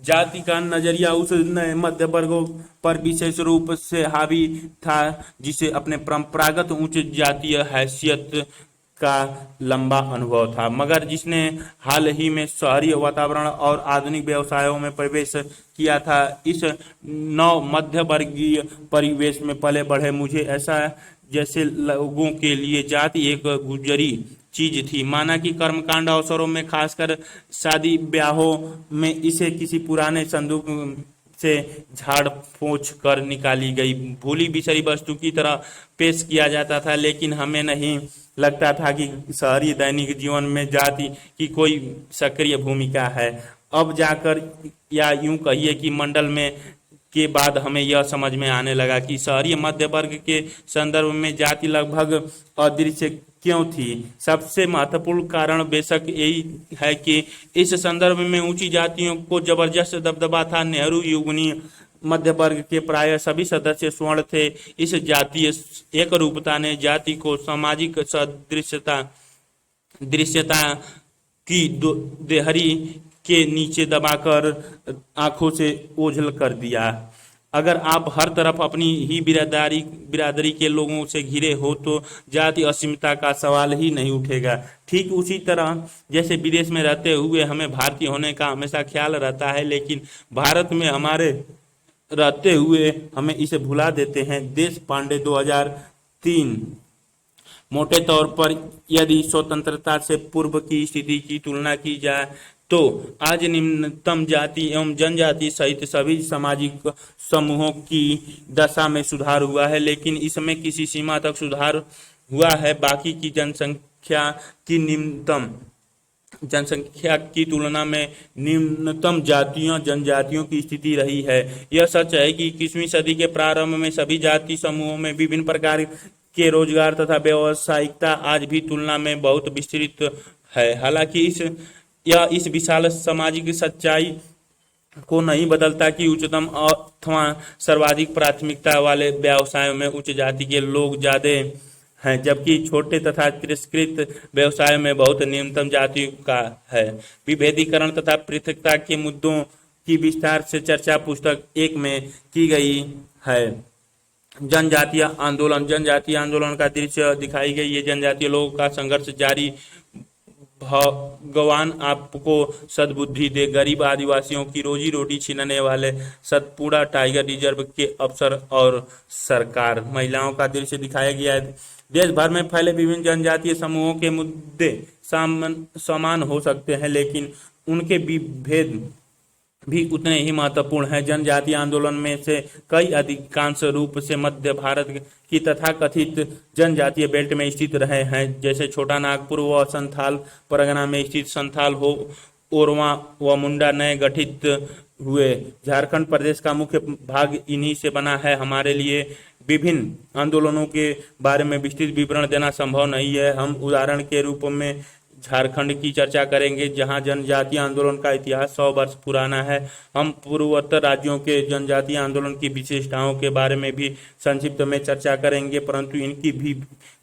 Speaker 1: जाति का नजरिया उस नए मध्य वर्गों पर विशेष रूप से हावी था जिसे अपने परंपरागत उच्च जातीय हैसियत का लंबा अनुभव था, मगर जिसने हाल ही में शहरी वातावरण और आधुनिक व्यवसायों में प्रवेश किया था। इस नव मध्य वर्गीय परिवेश में पले बढ़े मुझे ऐसा जैसे लोगों के लिए जाति एक गुजरी चीज थी, माना कि कर्मकांड अवसरों में खासकर शादी ब्याहों में इसे किसी पुराने संदूक से झाड़ पोंछ कर निकाली गई, भूली बिसरी वस्तु की तरह पेश किया जाता था। लेकिन हमें नहीं लगता था कि शहरी दैनिक जीवन में जाति की कोई सक्रिय भूमिका है। अब जाकर, या यूं कहिए कि मंडल में के बाद, हमें यह समझ में आने लगा कि शहरी मध्य वर्ग के संदर्भ में जाति लगभग अदृश्य क्यों थी। सबसे महत्वपूर्ण कारण बेशक यही है कि इस संदर्भ में ऊंची जातियों को जबरदस्त दबदबा था। नेहरू युगीन मध्य वर्ग के प्राय सभी सदस्य स्वर्ण थे। इस जातीय एकरूपता ने जाति को सामाजिक सदृश्यता दृश्यता की देहरी के नीचे दबाकर आंखों से ओझल कर दिया। अगर आप हर तरफ अपनी ही बिरादरी के लोगों से घिरे हो तो जाति अस्मिता का सवाल ही नहीं उठेगा। ठीक उसी तरह जैसे विदेश में रहते हुए हमें भारतीय होने का हमेशा ख्याल रहता है, लेकिन भारत में हमारे रहते हुए हमें इसे भुला देते हैं। देश पांडे 2003। मोटे तौर पर यदि स्वतंत्रता से पूर्व की स्थिति की तुलना की जाए तो आज निम्नतम जाति एवं जनजाति सहित सभी सामाजिक समूहों की दशा में सुधार हुआ है, लेकिन इसमें किसी सीमा तक सुधार हुआ है। बाकी की जनसंख्या की तुलना में निम्नतम जातियों जनजातियों की स्थिति रही है। यह सच है कि 21वीं सदी के प्रारंभ में सभी जाति समूहों में विभिन्न प्रकार के रोजगार तथा व्यावसायिकता आज भी तुलना में बहुत विस्तृत है। हालांकि यह इस विशाल सामाजिक सच्चाई को नहीं बदलता कि उच्चतम अथवा सर्वाधिक प्राथमिकता वाले व्यवसायों में उच्च जाति के लोग ज्यादा हैं, जबकि छोटे तथा तिरस्कृत व्यवसायों में बहुत न्यूनतम जाति का है। विभेदीकरण तथा पृथकता के मुद्दों की विस्तार से चर्चा पुस्तक 1 में की गई है। जनजातीय आंदोलन का दृश्य दिखाई गई है। जनजातीय लोगों का संघर्ष जारी। भगवान आपको सद्बुद्धि दे। गरीब आदिवासियों की रोजी रोटी छीनने वाले सतपुड़ा टाइगर रिजर्व के अफसर और सरकार। महिलाओं का दृश्य दिखाया गया है। देश भर में फैले विभिन्न जनजातीय समूहों के मुद्दे समान हो सकते हैं, लेकिन उनके भेद भी उतने ही महत्वपूर्ण हैं। जनजातीय आंदोलन में से कई अधिकांश रूप से मध्य भारत की तथाकथित जनजातीय बेल्ट में स्थित रहे हैं, जैसे छोटा नागपुर व संथाल परगना में स्थित संथाल हो, ओरवा व मुंडा नए गठित हुए। झारखंड प्रदेश का मुख्य भाग इन्हीं से बना है। हमारे लिए विभिन्न आंदोलनों के बारे में विस्तृत विवरण देना संभव नहीं है। हम उदाहरण के रूप में झारखंड की चर्चा करेंगे, जहां जनजातीय आंदोलन का इतिहास 100 वर्ष पुराना है। हम पूर्वोत्तर राज्यों के जनजातीय आंदोलन की विशेषताओं के बारे में भी संक्षिप्त में चर्चा करेंगे, परंतु इनकी भी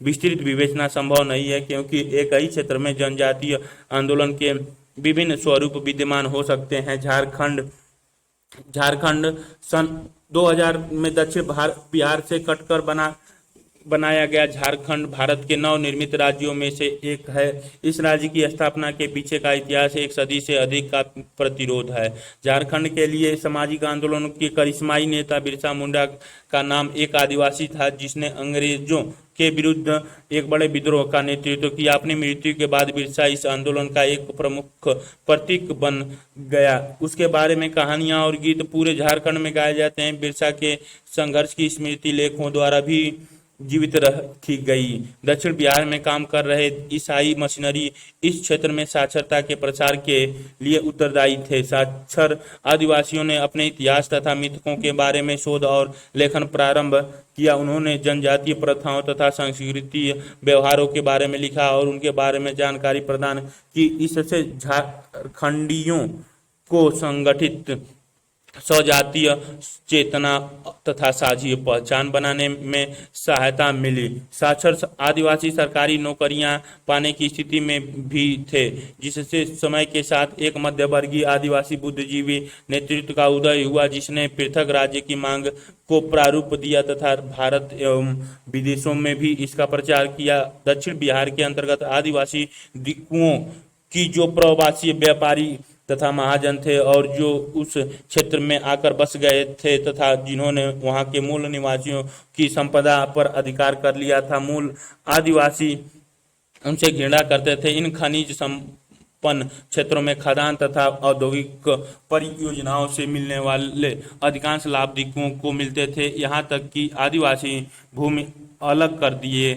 Speaker 1: विस्तृत विवेचना संभव नहीं है, क्योंकि एक ही क्षेत्र में जनजातीय आंदोलन के विभिन्न स्वरूप विद्यमान हो सकते हैं। झारखंड सन 2000 में दक्षिण बिहार से कटकर बनाया गया झारखंड भारत के नवनिर्मित राज्यों में से एक है। इस राज्य की स्थापना के पीछे का इतिहास 1 सदी से अधिक का प्रतिरोध है। झारखंड के लिए सामाजिक आंदोलनों के करिश्माई नेता बिरसा मुंडा का नाम एक आदिवासी था, जिसने अंग्रेजों के विरुद्ध एक बड़े विद्रोह का नेतृत्व किया। अपनी मृत्यु के बाद बिरसा इस आंदोलन का एक प्रमुख प्रतीक बन गया। उसके बारे में कहानियां और गीत पूरे झारखंड में गाए जाते हैं। बिरसा के संघर्ष की स्मृति लेखों द्वारा भी जीवित रखी गई। दक्षिण बिहार में काम कर रहे ईसाई मिशनरी इस क्षेत्र में साक्षरता के प्रसार के लिए उत्तरदायी थे। साक्षर आदिवासियों ने अपने इतिहास तथा मिथकों के बारे में शोध और लेखन प्रारंभ किया। उन्होंने जनजातीय प्रथाओं तथा सांस्कृतिक व्यवहारों के बारे में लिखा और उनके बारे में जानकारी प्रदान की। इससे झारखंडियों को संगठित स्वजातीय चेतना तथा साझी पहचान बनाने में सहायता मिली। साक्षर आदिवासी सरकारी नौकरियां पाने की स्थिति में भी थे, जिससे समय के साथ एक मध्यवर्गीय आदिवासी बुद्धिजीवी नेतृत्व का उदय हुआ, जिसने पृथक राज्य की मांग को प्रारूप दिया तथा भारत एवं विदेशों में भी इसका प्रचार किया। दक्षिण बिहार के अंतर्गत आदिवासी दिकुओं की जो प्रवासी व्यापारी तथा महाजन थे और जो उस क्षेत्र में आकर बस गए थे तथा जिन्होंने वहां के मूल निवासियों की संपदा पर अधिकार कर लिया था, मूल आदिवासी उनसे घृणा करते थे। इन खनिज वन क्षेत्रों में खदान तथा औद्योगिक परियोजनाओं से मिलने वाले अधिकांश लाभ दिकुओं को मिलते थे। यहाँ तक कि आदिवासी भूमि अलग कर दिए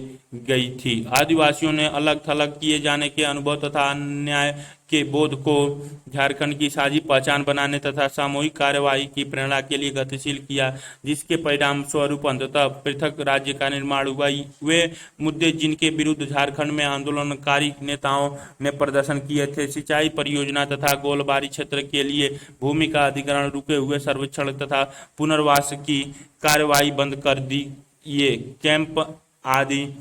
Speaker 1: गई थी। आदिवासियों ने अलग थलग किए जाने के अनुभव तथा अन्याय के बोध को झारखंड की साझी पहचान बनाने तथा सामूहिक कार्यवाही की प्रेरणा के लिए गतिशील किया, जिसके परिणाम स्वरूप अंततः पृथक राज्य का निर्माण हुआ। वे मुद्दे जिनके विरुद्ध झारखंड में आंदोलनकारी नेताओं ने प्रदर्शन किए थे, सिंचाई परियोजना तथा गोलबारी क्षेत्र के लिए भूमि का अधिग्रहण, रुके हुए सर्वेक्षण तथा पुनर्वास की कार्यवाही बंद कर दी, ये कैंप आदि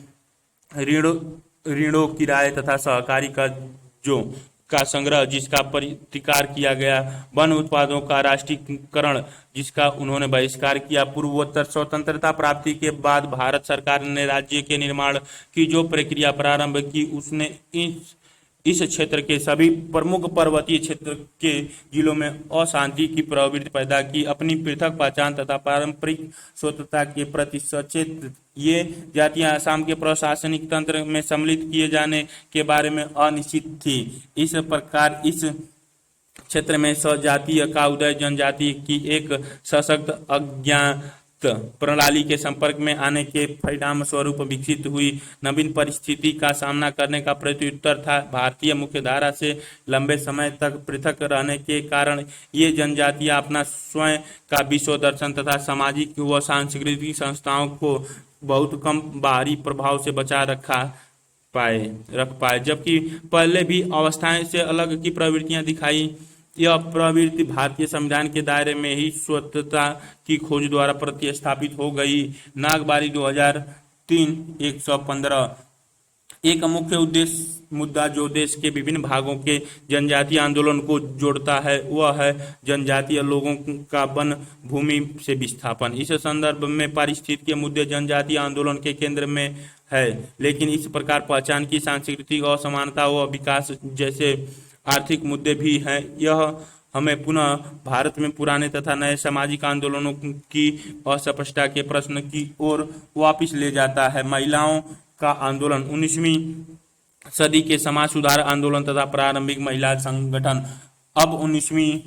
Speaker 1: ऋणों किराए तथा सहकारी कर्जों का संग्रह जिसका प्रतिकार किया गया, वन उत्पादों का राष्ट्रीयकरण जिसका उन्होंने बहिष्कार किया। पूर्वोत्तर स्वतंत्रता प्राप्ति के बाद भारत सरकार ने राज्य के निर्माण की जो प्रक्रिया प्रारंभ की, उसने इस क्षेत्र के सभी प्रमुख पर्वतीय क्षेत्र के जिलों में अशांति की प्रवृत्ति पैदा की। अपनी पृथक पहचान तथा पारंपरिक स्वतंत्रता के प्रति सचेत ये जातियां असम के प्रशासनिक तंत्र में सम्मिलित किए जाने के बारे में अनिश्चित थी। इस प्रकार इस क्षेत्र में सजातीय का उदय जनजाति की एक सशक्त अज्ञात प्रणाली के संपर्क में आने के परिणाम स्वरूप विकसित हुई नवीन परिस्थिति का सामना करने का प्रत्युत्तर था। भारतीय मुख्यधारा से लंबे समय तक पृथक रहने के कारण ये जनजातियां अपना स्वयं का विश्व दर्शन तथा सामाजिक व सांस्कृतिक संस्थाओं को बहुत कम बाहरी प्रभाव से बचा रख पाए, जबकि पहले भी अवस्थाएं से अलग की प्रवृत्तियां दिखाई। यह प्रवृत्ति भारतीय संविधान के दायरे में ही स्वतंत्रता की खोज द्वारा प्रतिस्थापित हो गई। नागबारी 2003 115 एक मुख्य उद्देश्य मुद्दा जो देश के विभिन्न भागों के जनजातीय आंदोलन को जोड़ता है वह है जनजातीय लोगों का वन भूमि से विस्थापन। इस संदर्भ में पारिस्थितिकीय मुद्दे जनजातीय आंदोलन के केंद्र में है, लेकिन इस प्रकार पहचान की सांस्कृतिक असमानता व विकास जैसे आर्थिक मुद्दे भी हैं। यह हमें पुनः भारत में पुराने तथा नए सामाजिक आंदोलनों की अस्पष्टता के प्रश्न की ओर वापस ले जाता है। महिलाओं का आंदोलन 19वीं सदी के समाज सुधार आंदोलन तथा प्रारंभिक महिला संगठन अब 19वीं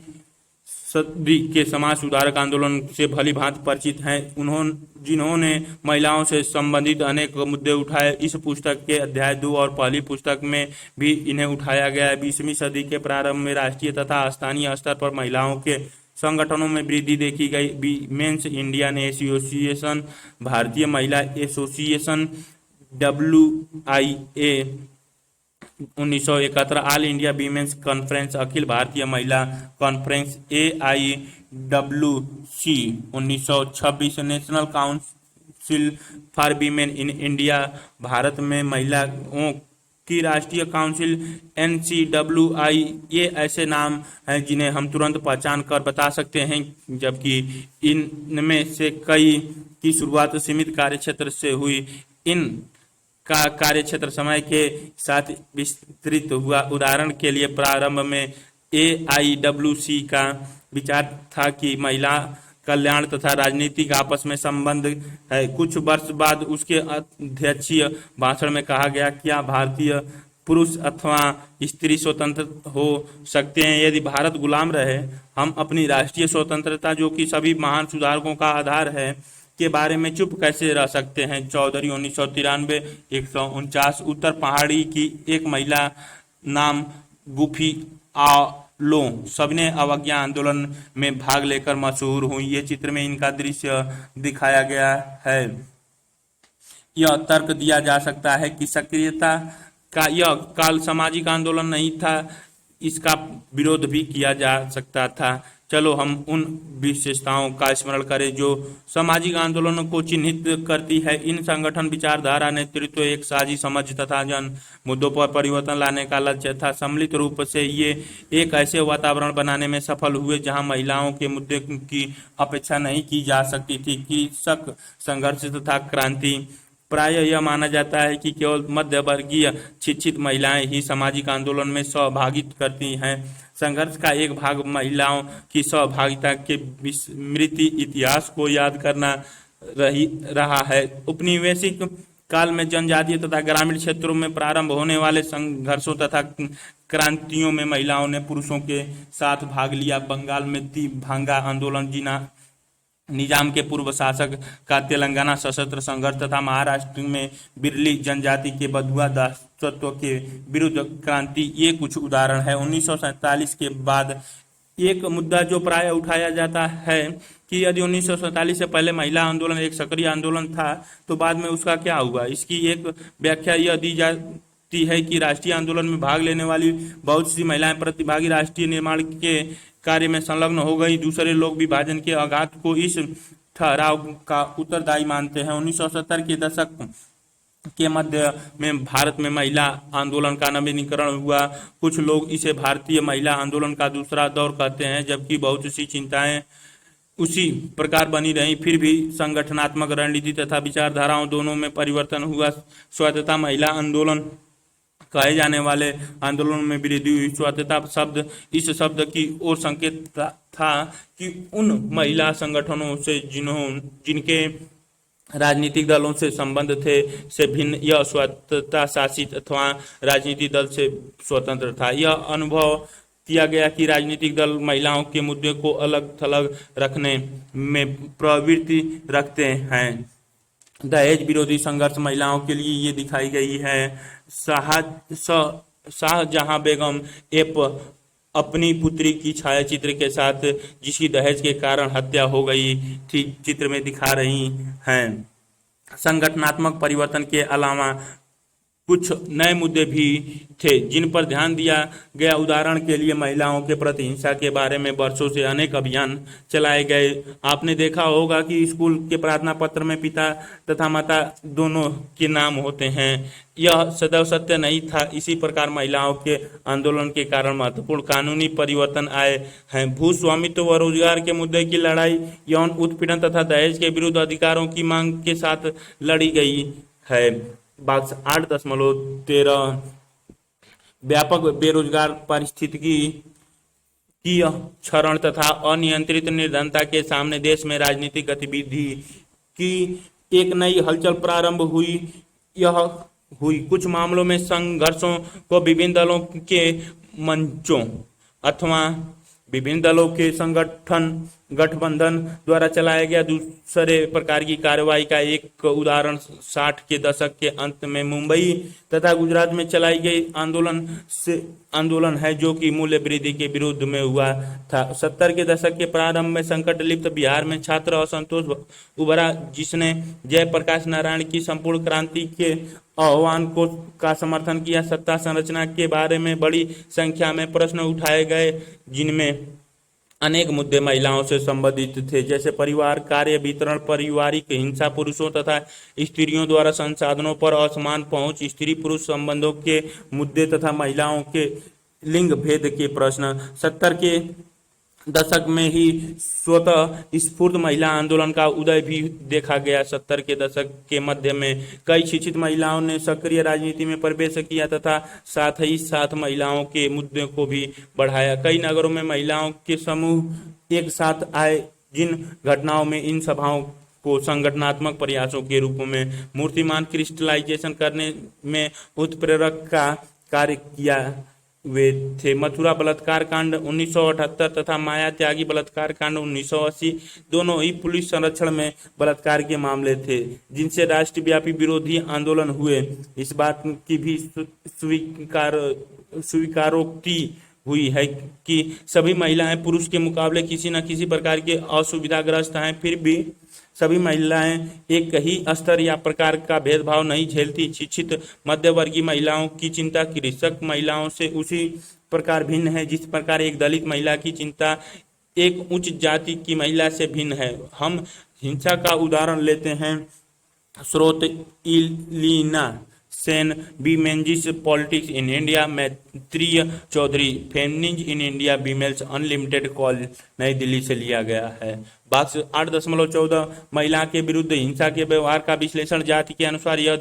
Speaker 1: सदी के समाज सुधारक आंदोलन से भली भांति परिचित हैं, जिन्होंने महिलाओं से संबंधित अनेक मुद्दे उठाए। इस पुस्तक के अध्याय 2 और पहली पुस्तक में भी इन्हें उठाया गया है। 20वीं सदी के प्रारंभ में राष्ट्रीय तथा स्थानीय स्तर पर महिलाओं के संगठनों में वृद्धि देखी गई। वीमेंस इंडियन एसोसिएशन, भारतीय महिला association, WIA 1971, All India Women's Conference, अखिल भारतीय महिला conference AIWC 1926, National Council for Women in India, Bharat में महिलाओं की राष्ट्रीय काउंसिल NCWI। ये ऐसे नाम हैं जिन्हें हम तुरंत पहचान कर बता सकते हैं, जबकि इनमें से कई की शुरुआत सीमित कार्यक्षेत्र से हुई। इन का कार्यक्षेत्र समय के साथ विस्तृत हुआ। उदाहरण के लिए प्रारंभ में AIWC का विचार था कि महिला कल्याण तथा राजनीतिक आपस में संबंध है। कुछ वर्ष बाद उसके अध्यक्षीय भाषण में कहा गया, क्या भारतीय पुरुष अथवा स्त्री स्वतंत्र हो सकते हैं यदि भारत गुलाम रहे? हम अपनी राष्ट्रीय स्वतंत्रता जो कि सभी महान सुधारकों का आधार है के बारे में चुप कैसे रह सकते हैं? चौधरी 1993 149, उत्तर पहाड़ी की एक महिला नाम गुफी आलो सबने अवज्ञा आंदोलन में भाग लेकर मशहूर हुई। ये चित्र में इनका दृश्य दिखाया गया है। यह तर्क दिया जा सकता है कि सक्रियता का यह काल सामाजिक आंदोलन नहीं था, इसका विरोध भी किया जा सकता था। चलो हम उन विशेषताओं का स्मरण करें जो सामाजिक आंदोलनों को चिन्हित करती है। इन संगठन विचारधारा नेतृत्व एक साझी समझ तथा जन मुद्दों पर परिवर्तन लाने का लक्ष्य था। सम्मिलित रूप से ये एक ऐसे वातावरण बनाने में सफल हुए जहां महिलाओं के मुद्दे की अपेक्षा नहीं की जा सकती थी। कृषक संघर्ष तथा क्रांति, प्राय यह माना जाता है कि केवल मध्य वर्गीय शिक्षित महिलाएं ही सामाजिक आंदोलन में सहभागित करती हैं। संघर्ष का एक भाग महिलाओं की सहभागिता के स्मृति इतिहास को याद करना रहा है। उपनिवेशिक काल में जनजातीय तथा ग्रामीण क्षेत्रों में प्रारंभ होने वाले संघर्षों तथा क्रांतियों में महिलाओं ने पुरुषों के साथ भाग लिया। बंगाल में भांगा आंदोलन, जिना निजाम के पूर्व शासक का तेलंगाना सशस्त्र संघर्ष तथा महाराष्ट्र में बिरली जनजाति के बंधुआ दासत्व के विरुद्ध क्रांति, ये कुछ उदाहरण है। 1947 के बाद एक मुद्दा जो प्राय उठाया जाता है कि यदि 1947 से पहले महिला आंदोलन एक सक्रिय आंदोलन था तो बाद में उसका क्या हुआ। इसकी एक व्याख्या यह दी जाती है कि राष्ट्रीय आंदोलन में भाग लेने वाली बहुत सी महिलाएं प्रतिभागी राष्ट्रीय निर्माण के कार्य में संलग्न हो गई। दूसरे लोग विभाजन के आघात को इस ठहराव का उत्तरदायी मानते हैं। 1970 के दशक के मध्य में भारत में महिला आंदोलन का नवीनीकरण हुआ। कुछ लोग इसे भारतीय महिला आंदोलन का दूसरा दौर कहते हैं, जबकि बहुत सी चिंताएं उसी प्रकार बनी रही। फिर भी संगठनात्मक रणनीति तथा विचारधाराओं दोनों में परिवर्तन हुआ। स्वायत्तता महिला आंदोलन कहे जाने वाले आंदोलन में वृद्धि हुई। स्वायत्तता शब्द, इस शब्द की ओर संकेत था कि उन महिला संगठनों से जिनके राजनीतिक दलों से संबंध थे से भिन्न यह स्वायत्तता शासित अथवा राजनीतिक दल से स्वतंत्र था। यह अनुभव किया गया कि राजनीतिक दल महिलाओं के मुद्दे को अलग थलग रखने में प्रवृत्ति रखते हैं। दहेज विरोधी संघर्ष महिलाओं के लिए ये दिखाई गई है। शाहजहां बेगम एप अपनी पुत्री की छायाचित्र के साथ, जिसकी दहेज के कारण हत्या हो गई थी, चित्र में दिखा रही हैं। संगठनात्मक परिवर्तन के अलावा कुछ नए मुद्दे भी थे जिन पर ध्यान दिया गया। उदाहरण के लिए महिलाओं के प्रति हिंसा के बारे में वर्षों से अनेक अभियान चलाए गए। आपने देखा होगा कि स्कूल के प्रार्थना पत्र में पिता तथा माता दोनों के नाम होते हैं। यह सदैव सत्य नहीं था। इसी प्रकार महिलाओं के आंदोलन के कारण महत्वपूर्ण कानूनी परिवर्तन आए हैं। भू स्वामित्व व रोजगार के मुद्दे की लड़ाई यौन उत्पीड़न तथा दहेज के विरुद्ध अधिकारों की मांग के साथ लड़ी गई है। बॉक्स 8.13 व्यापक बेरोजगार पारिस्थितिकी की क्षरण तथा अनियंत्रित निर्धनता के सामने देश में राजनीतिक गतिविधि की एक नई हलचल प्रारंभ हुई। यह हुई कुछ मामलों में संघर्षों को विभिन्न दलों के मंचों अथवा विभिन्न दलों के गठबंधन द्वारा चलाया गया। दूसरे प्रकार की कार्रवाई का एक उदाहरण 60 के दशक के अंत में मुंबई तथा गुजरात में चलाई गई आंदोलन है, जो कि मूल्य वृद्धि के विरुद्ध में हुआ था। 70 के दशक के प्रारंभ में संकट लिप्त बिहार में छात्र असंतोष उभरा, जिसने जयप्रकाश नारायण की संपूर्ण क्रांति के आह्वान का समर्थन किया। सत्ता संरचना के बारे में बड़ी संख्या में प्रश्न उठाए गए, जिनमें अनेक मुद्दे महिलाओं से संबंधित थे, जैसे परिवार कार्य वितरण, पारिवारिक हिंसा, पुरुषों तथा स्त्रियों द्वारा संसाधनों पर असमान पहुंच, स्त्री पुरुष संबंधों के मुद्दे तथा महिलाओं के लिंग भेद के प्रश्न। 70 के दशक में ही स्वतः स्फूर्त महिला आंदोलन का उदय भी देखा गया। 70 के दशक के मध्य में कई शिक्षित महिलाओं ने सक्रिय राजनीति में प्रवेश किया तथा साथ ही साथ महिलाओं के मुद्दों को भी बढ़ाया। कई नगरों में महिलाओं के समूह एक साथ आए, जिन घटनाओं में इन सभाओं को संगठनात्मक प्रयासों के रूप में मूर्तिमान क्रिस्टलाइजेशन करने में उत्प्रेरक का कार्य किया वे थे। मथुरा बलात्कार कांड 1978 तथा माया त्यागी बलात्कार कांड 1980 दोनों ही पुलिस संरक्षण में बलात्कार के मामले थे, जिनसे राष्ट्रव्यापी विरोधी आंदोलन हुए। इस बात की भी स्वीकारोक्ति हुई है कि सभी महिलाएं पुरुष के मुकाबले किसी न किसी प्रकार के असुविधाग्रस्त हैं, फिर भी सभी महिलाएं एक ही स्तर या प्रकार का भेदभाव नहीं झेलती। शिक्षित मध्यवर्गीय महिलाओं की चिंता कृषक महिलाओं से उसी प्रकार भिन्न है जिस प्रकार एक दलित महिला की चिंता एक उच्च जाति की महिला से भिन्न है। हम हिंसा का उदाहरण लेते हैं। स्रोत Ilina Sen, women's politics in India, Maitreya Chaudhuri, feminism in India, women's unlimited call, New Delhi से लिया गया है। बॉक्स 8.14 महिला के विरुद्ध हिंसा के व्यवहार का विश्लेषण। जाति के अनुसार यह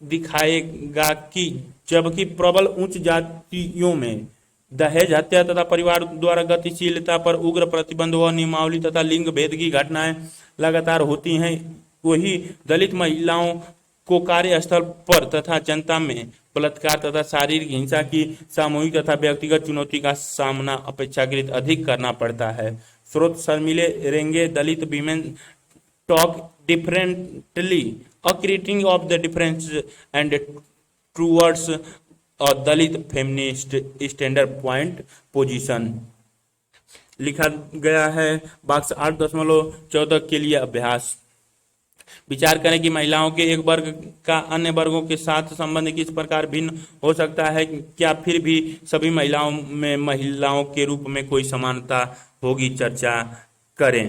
Speaker 1: दिखाएगा कि जबकि प्रबल उच्च जातियों में दहेज हत्या तथा परिवार द्वारा गतिशीलता पर उग्र प्रतिबंध व नियमावली तथा लिंग भेद की घटनाएं लगातार होती हैं, वही दलित महिलाओं को कार्यस्थल पर तथा जनता में बलात्कार तथा शारीरिक हिंसा की सामूहिक तथा व्यक्तिगत चुनौती का सामना अपेक्षाकृत अधिक करना पड़ता है। स्रोत शर्मिले रेंगे, दलित women talk differently, a critique of the difference and towards a Dalit feminist standard point position। लिखा गया है बॉक्स 8.14 के लिए अभ्यास। विचार करें कि महिलाओं के एक वर्ग का अन्य वर्गों के साथ संबंध किस प्रकार भिन्न हो सकता है। क्या फिर भी सभी महिलाओं में महिलाओं के रूप में कोई समानता होगी। चर्चा करें।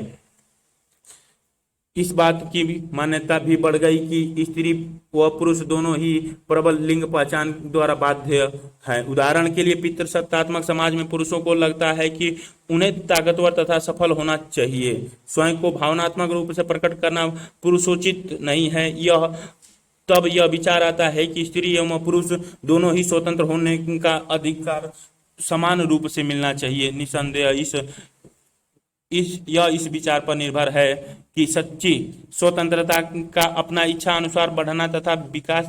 Speaker 1: इस बात की मान्यता भी बढ़ गई कि स्त्री व पुरुष दोनों ही प्रबल लिंग पहचान द्वारा बाध्य हैं। उदाहरण के लिए पितृसत्तात्मक समाज में पुरुषों को लगता है कि उन्हें ताकतवर तथा सफल होना चाहिए। स्वयं को भावनात्मक रूप से प्रकट करना पुरुषोचित नहीं है। तब यह विचार आता है कि स्त्री एवं पुरुष दोनों ही स्वतंत्र होने का अधिकार समान रूप से मिलना चाहिए। निसंदेह इस विचार पर निर्भर है कि सच्ची स्वतंत्रता का अपना इच्छा अनुसार बढ़ना तथा विकास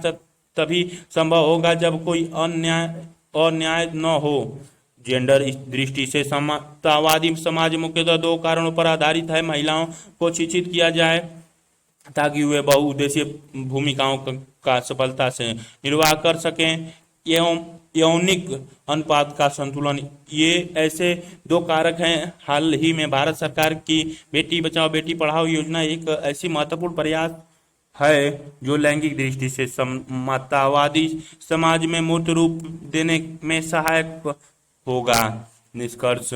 Speaker 1: तभी संभव होगा जब कोई अन्याय न हो। जेंडर दृष्टि से समतावादी समाज मुख्यतः दो कारणों पर आधारित है। महिलाओं को शिक्षित किया जाए ताकि वे बहुउद्देशीय भूमिकाओं का सफलता से निर्वाह कर सकें एवं यौनिक अनुपात का संतुलन। ये ऐसे दो कारक हैं। हाल ही में भारत सरकार की बेटी बचाओ बेटी पढ़ाओ योजना एक ऐसी महत्वपूर्ण प्रयास है जो लैंगिक दृष्टि से समतावादी समाज में मूर्त रूप देने में सहायक होगा। निष्कर्ष।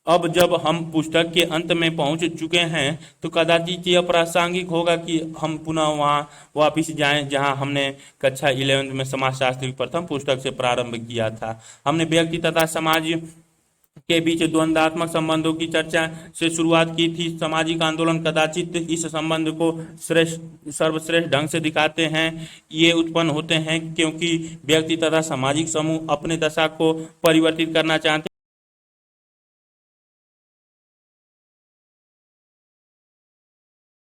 Speaker 1: अब जब हम पुस्तक के अंत में पहुंच चुके हैं तो कदाचित यह प्रासंगिक होगा कि हम पुनः वहां वापिस जाएं जहां हमने कक्षा 11 में समाजशास्त्र की प्रथम पुस्तक से प्रारंभ किया था। हमने व्यक्ति तथा समाज के बीच द्वंद्वात्मक संबंधों की चर्चा से शुरुआत की थी। सामाजिक आंदोलन कदाचित इस संबंध को सर्वश्रेष्ठ ढंग से दिखाते हैं। ये उत्पन्न होते हैं क्योंकि व्यक्ति तथा सामाजिक समूह अपने दशा को परिवर्तित करना चाहते